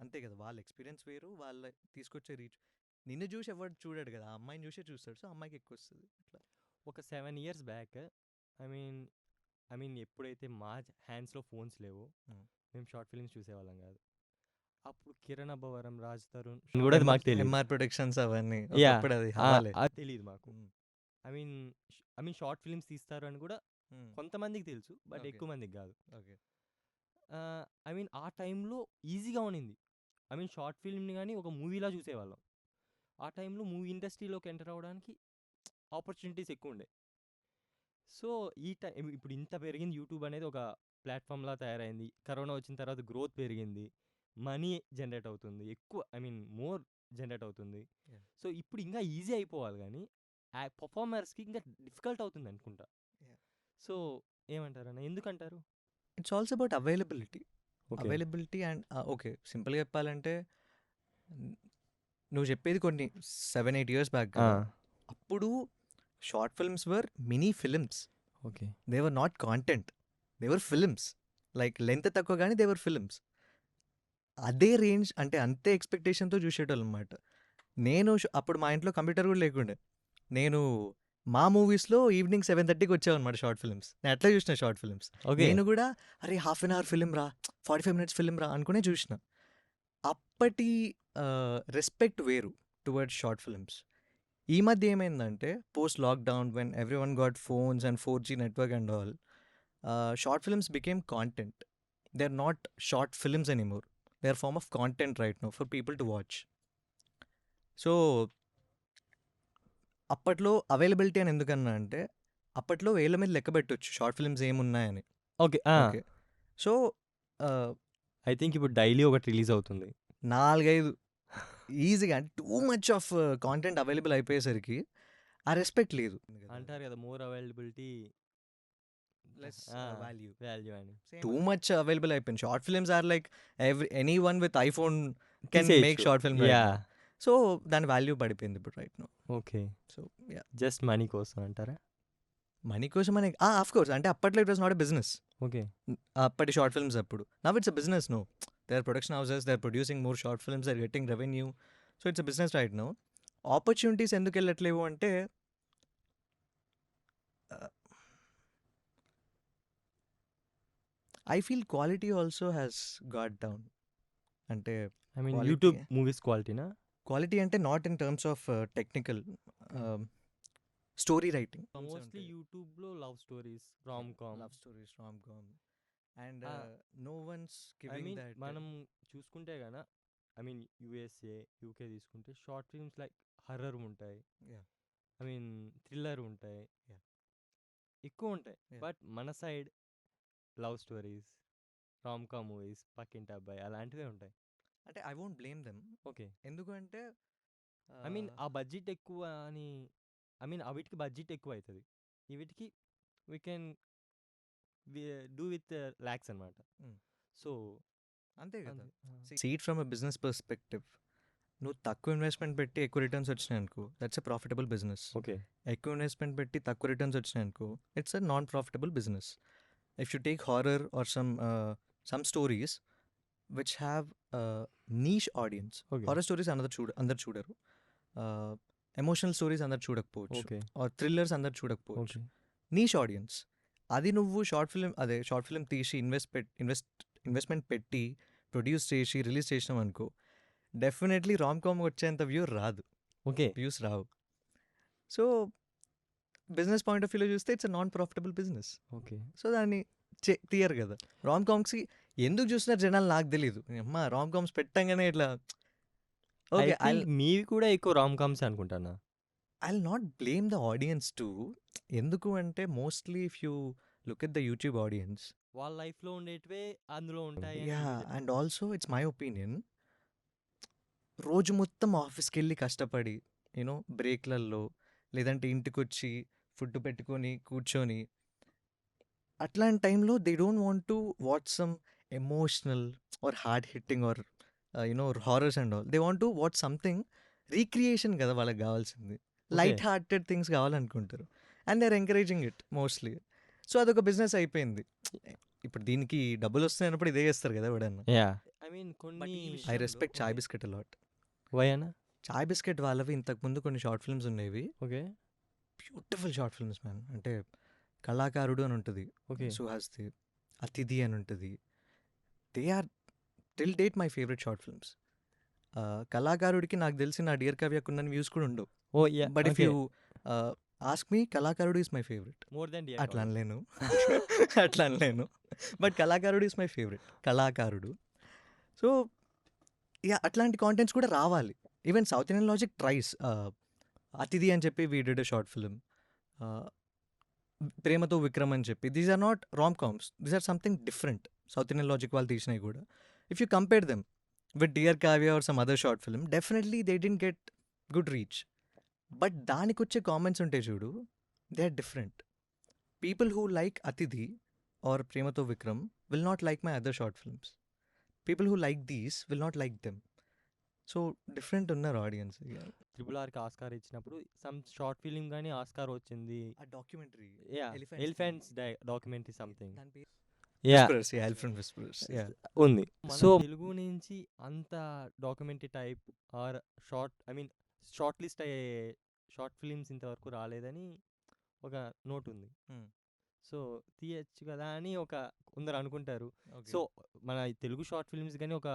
అంతే కదా, వాళ్ళ ఎక్స్పీరియన్స్ వేరు, వాళ్ళ తీసుకొచ్చే రీచ్. నిన్ను చూసి ఎవరు చూడాడు కదా, ఆ అమ్మాయిని చూసే చూస్తాడు. సో అమ్మాయికి ఎక్కువ వస్తుంది అట్లా. ఒక 7 years బ్యాక్ ఐ మీన్ ఎప్పుడైతే మా హ్యాండ్స్లో ఫోన్స్ లేవో మేము షార్ట్ ఫిల్మ్స్ చూసేవాళ్ళం కాదు. అప్పుడు కిరణ్ అబ్బవరం, రాజ్ తరుణ్ కూడా అది మాకు తెలియదు. ఎంఆర్ ప్రొడక్షన్స్ అవన్నీ Yeah. ఒకప్పుడు అది హవాలే. అది తెలియదు మాకు. ఐ మీన్ షార్ట్ ఫిల్మ్స్ తీస్తారు అని కూడా కొంతమందికి తెలుసు, బట్ Okay. ఎక్కువ మందికి కాదు. ఓకే, ఐ మీన్ ఆ టైంలో ఈజీగా ఉన్నింది. ఐ మీన్ షార్ట్ ఫిల్మ్ని కానీ ఒక మూవీలా చూసేవాళ్ళం. ఆ టైంలో మూవీ ఇండస్ట్రీలోకి ఎంటర్ అవ్వడానికి ఆపర్చునిటీస్ ఎక్కువ ఉండే. సో ఈ టైం ఇప్పుడు ఇంత పెరిగింది, యూట్యూబ్ అనేది ఒక ప్లాట్ఫామ్లా తయారైంది. కరోనా వచ్చిన తర్వాత గ్రోత్ పెరిగింది, మనీ జనరేట్ అవుతుంది ఎక్కువ, ఐ మీన్ మోర్ జనరేట్ అవుతుంది. Yeah. సో ఇప్పుడు ఇంకా ఈజీ అయిపోవాలి కానీ పర్ఫార్మర్స్కి ఇంకా డిఫికల్ట్ అవుతుంది అనుకుంటా. Yeah. సో ఏమంటారన్న, ఎందుకంటారు? It's also about availability. Okay. Availability and okay, సింపుల్గా చెప్పాలంటే నువ్వు చెప్పేది కొన్ని 7-8 years బ్యాక్. అప్పుడు short films were mini films. Okay. They were not content, they were films. Like length తక్కువ కానీ దే వర్ ఫిల్మ్స్. అదే రేంజ్ అంటే అంతే ఎక్స్పెక్టేషన్తో చూసేటోళ్ళు అనమాట. నేను అప్పుడు మా ఇంట్లో కంప్యూటర్ కూడా లేకుండే. నేను మా మూవీస్లో ఈవినింగ్ 7:30కి వచ్చావన్నమాట షార్ట్ ఫిల్మ్స్. నేను అట్లా చూసిన షార్ట్ ఫిల్మ్స్. ఓకే. నేను కూడా అరే 1/2 hour ఫిలిం రా, 45 minutes ఫిలిం రా అనుకునే చూసిన. అప్పటి రెస్పెక్ట్ వేరు టువర్డ్స్ షార్ట్ ఫిల్మ్స్. ఈ మధ్య ఏమైందంటే post lockdown when everyone got phones and 4G network and all, short films became content. They are not short films anymore, they are form of content right now for people to watch. So అప్పట్లో అవైలబిలిటీ అని ఎందుకన్నా అంటే అప్పట్లో వేల మీద లెక్క పెట్టొచ్చు షార్ట్ ఫిల్మ్స్ ఏమున్నాయని. Okay. Okay, so I think ఇప్పుడు డైలీ ఒకటి రిలీజ్ అవుతుంది. 4-5 ఈజీగా, అంటే too much of content available అయిపోయేసరికి ఆ రెస్పెక్ట్ లేదు. అంటారు కదా, more availability less value. Value అని. టూ మచ్ అవైలబుల్ అయిపోయింది. Short films are like anyone with iPhone can make short film yeah so దాని వాల్యూ పడిపోయింది ఇప్పుడు right no. Okay so yeah, just money కోసం అంటారా మనీ కోసం అనే ఆఫ్ కోర్స్, అంటే అప్పట్లో it was not a business. Okay అప్పటి షార్ట్ ఫిల్మ్స్ అప్పుడు. Now it's a business no. They are production houses, they are producing more short films, they are getting revenue. So it's a business right no. Opportunities ఎందుకు వెళ్ళట్లేవు అంటే I feel quality also has got down. అంటే I mean Quality. YouTube movies క్వాలిటీనా క్వాలిటీ అంటే not in terms of technical story writing. Mostly యూట్యూబ్లో love stories rom com love stories, rom com, and Ah, no ones I giving mean that. మనం చూసుకుంటే గన ఐ మీన్ యూఎస్ఏ యూకే తీసుకుంటే షార్ట్ ఫిల్మ్స్ లైక్ హర్రర్ ఉంటాయి Yeah. ఐ మీన్ థ్రిల్లర్ ఉంటాయి Yeah. ఎక్కువ ఉంటాయి Yeah. బట్ మన side love stories rom com movies పక్కింటి అబ్బాయి అలాంటివే ఉంటాయి అంటే I won't blame them. Okay ఎందుకంటే ఐ మీన్ ఆ బడ్జెట్ ఎక్కువ అని ఐ మీన్ వీటికి బడ్జెట్ ఎక్కువ అవుతుంది వీటికి we can do with lakhs అనమాట Mm. సో అంతే కదా. See it from a business perspective, నువ్వు తక్కువ ఇన్వెస్ట్మెంట్ పెట్టి ఎక్కువ రిటర్న్స్ వచ్చినాయి అనుకో, that's a profitable business. Okay ఎక్కువ ఇన్వెస్ట్మెంట్ పెట్టి తక్కువ రిటర్న్స్ వచ్చినాయి అనుకో, it's a non profitable business. If you take horror or some stories which have niche audience. Okay horror stories అందరు చూడరు. ఎమోషనల్ స్టోరీస్ అందరు చూడకపోవచ్చు, ఓకే ఆర్ థ్రిల్లర్స్ అందరు చూడకపోవచ్చు. Okay niche audience. అది నువ్వు షార్ట్ ఫిల్మ్ తీసి ఇన్వెస్ట్మెంట్ పెట్టి ప్రొడ్యూస్ చేసి రిలీజ్ చేసినాం అనుకో, డెఫినెట్లీ రామ్ కామ్ వచ్చేంత okay views Rao. So business point of వ్యూలో చూస్తే it's a non profitable business. Okay so దాన్ని తీయరు కదా. రామ్ కామ్స్కి ఎందుకు చూస్తున్నారు జనాలు నాకు తెలీదు. అమ్మా రామ్ కామ్స్ పెట్టంగానే ఇట్లా ఓకే. మీవి కూడా ఎక్కువ రామ్ కామ్స్ అనుకుంటానా I will not blame the audience too. ఎందుకు అంటే mostly if you look at the YouTube audience, వాళ్ళ లైఫ్లో ఉండేటివే అందులో ఉంటాయి yeah, and also it's my opinion, రోజు మొత్తం ఆఫీస్కి వెళ్ళి కష్టపడి యూనో బ్రేక్లలో లేదంటే ఇంటికి వచ్చి ఫుడ్ పెట్టుకొని కూర్చొని, అట్లాంటి టైంలో they don't want to watch some emotional or hard hitting or horrors and all. They want to watch something recreation కదా వాళ్ళకి కావాల్సింది. లైట్ హార్టెడ్ థింగ్స్ కావాలనుకుంటారు, and they are encouraging it mostly. So అదొక బిజినెస్ అయిపోయింది. ఇప్పుడు దీనికి డబ్బులు వస్తున్నాయన్నప్పుడు ఇదే చేస్తారు కదా ఎవడన్నా. యా ఐ మీన్ కొన్ని I respect Chai Bisket a lot. వయనా చాయ్ బిస్కెట్ వాళ్ళవి ఇంతకుముందు కొన్ని షార్ట్ ఫిల్మ్స్ ఉండేవి, okay beautiful short films man. అంటే కళాకారుడు అని ఉంటుంది, ఓకే సుహాస్ది, అతిథి అని ఉంటుంది. They are till date my favourite short films. కళాకారుడికి నాకు తెలిసి నా డియర్ కావ్యకు ఉన్న వ్యూస్ కూడా ఉండవు. Oh yeah but if you ask me, Kalakarudu is my favourite. More than అట్లా అనలేను but Kalakarudu is my favourite. Kalakarudu. So yeah, అట్లాంటి కాంటెంట్స్ కూడా రావాలి. Even South Indian Logic tries. Athithi అని చెప్పి we did a short film. ప్రేమతో విక్రమ్ అని చెప్పి, these are not rom coms, these are something different. South Indian logic వాళ్ళు తీసినవి కూడా if you compare them with dear Kavya or some other short film, definitely they didn't get good reach. But దానికి వచ్చే కామెంట్స్ ఉంటాయి చూడు, they are different. People who like Athidhi or Prematho Vikram will not like my other short films. People who like these will not like them. So different ఉన్నారు ఆడియన్స్. RRRకి ఆస్కార్ ఇచ్చినప్పుడు సమ్ షార్ట్ ఫిలిం కానీ ఆస్కార్ వచ్చింది. ఆ documentary yeah elephants documentary something దాని పేరు యా ఎలిఫెంట్ విస్పరర్స్. ఉంది. సో సో తెలుగు నుంచి అంత documentary type or short list అయ్యే షార్ట్ ఫిలిమ్స్ ఇంతవరకు రాలేదని ఒక నోట్ ఉంది. సో తీయచ్చు కదా అని కొందరు అనుకుంటారు. సో మన తెలుగు షార్ట్ ఫిల్మ్స్ కానీ ఒక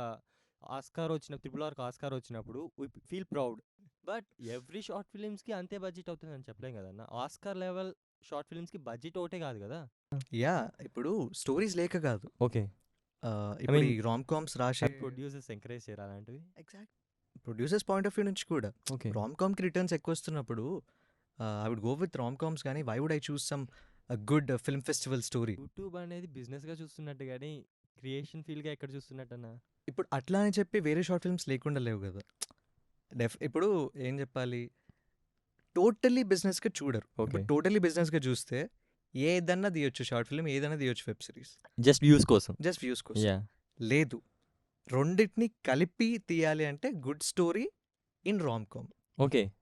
ఆస్కార్ RRRకి ఆస్కార్ వచ్చినప్పుడు we feel proud. But every short ఫిలిమ్స్కి అంతే బడ్జెట్ అవుతుంది అని చెప్పలేం కదన్న. ఆస్కార్ లెవెల్ షార్ట్ ఫిలిమ్స్కి బడ్జెట్ ఒకటే కాదు కదా. యా, ఇప్పుడు స్టోరీస్ లేక కాదు. ఓకే ఇప్పుడు ఈ రామ్ కామ్స్ రాసే ప్రొడ్యూసర్స్ ఎంకరేజ్ చేయరు అలాంటివి. Exact producers point of view నుంచి కూడా ఓకే రామ్ కామ్కి రిటర్న్స్ ఎక్కువ వస్తున్నప్పుడు I would go with rom coms. కానీ why would I choose some good film festival story? YouTube అనేది బిజినెస్గా చూస్తున్నట్టు కానీ క్రియేషన్ ఫీల్డ్గా ఎక్కడ చూస్తున్నట్టన్నా. ఇప్పుడు అట్లా అని చెప్పి వేరే షార్ట్ ఫిల్మ్స్ లేకుండా లేవు కదా. ఇప్పుడు ఏం చెప్పాలి, టోటలీ బిజినెస్గా చూడరు. ఓకే టోటలీ బిజినెస్గా చూస్తే ఏదన్నా తీయొచ్చు షార్ట్ ఫిల్మ్, ఏదైనా తీయొచ్చు వెబ్ సిరీస్, జస్ట్ వ్యూస్ కోసం. జస్ట్ వ్యూస్ కోసం. యా లేదు, రెండిటిని కలిపి తీయాలి అంటే good story in rom com. Okay.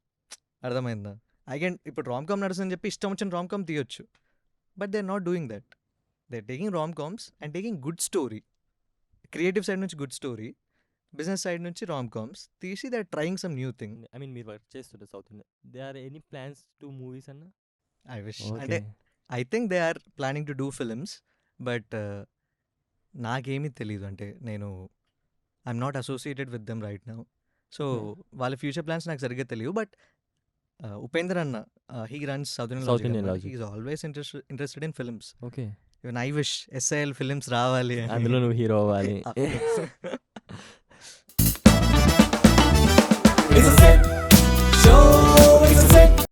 అర్థమైందా? అగైన్ ఇప్పుడు రామ్ కామ్ నడుస్తుందని చెప్పి ఇష్టం వచ్చిన రామ్ కామ్ తీయొచ్చు. But they are not doing that. They are taking rom coms and taking good story. Creative side నుంచి గుడ్ స్టోరీ, బిజినెస్ సైడ్ నుంచి రామ్ కామ్స్ తీసి they are trying some new thing. I mean మీరు వర్క్ చేస్తుంటే South India. They are any plans to movies అన్న? I wish. ఓకే. అంటే I think they are planning to do films. But నాకేమీ తెలీదు. అంటే నేను I'm not associated with them right now. So వాళ్ళ ఫ్యూచర్ ప్లాన్స్ నాకు సరిగ్గా తెలియవు. బట్ ఉపేందర్ అన్న, he runs South South Indian Indian Logic. Logic. He is always interested in films. Okay. Even I wish SIL films రావాలి అని. అందులో నువ్వు హీరో అవ్వాలి. Ah, yes.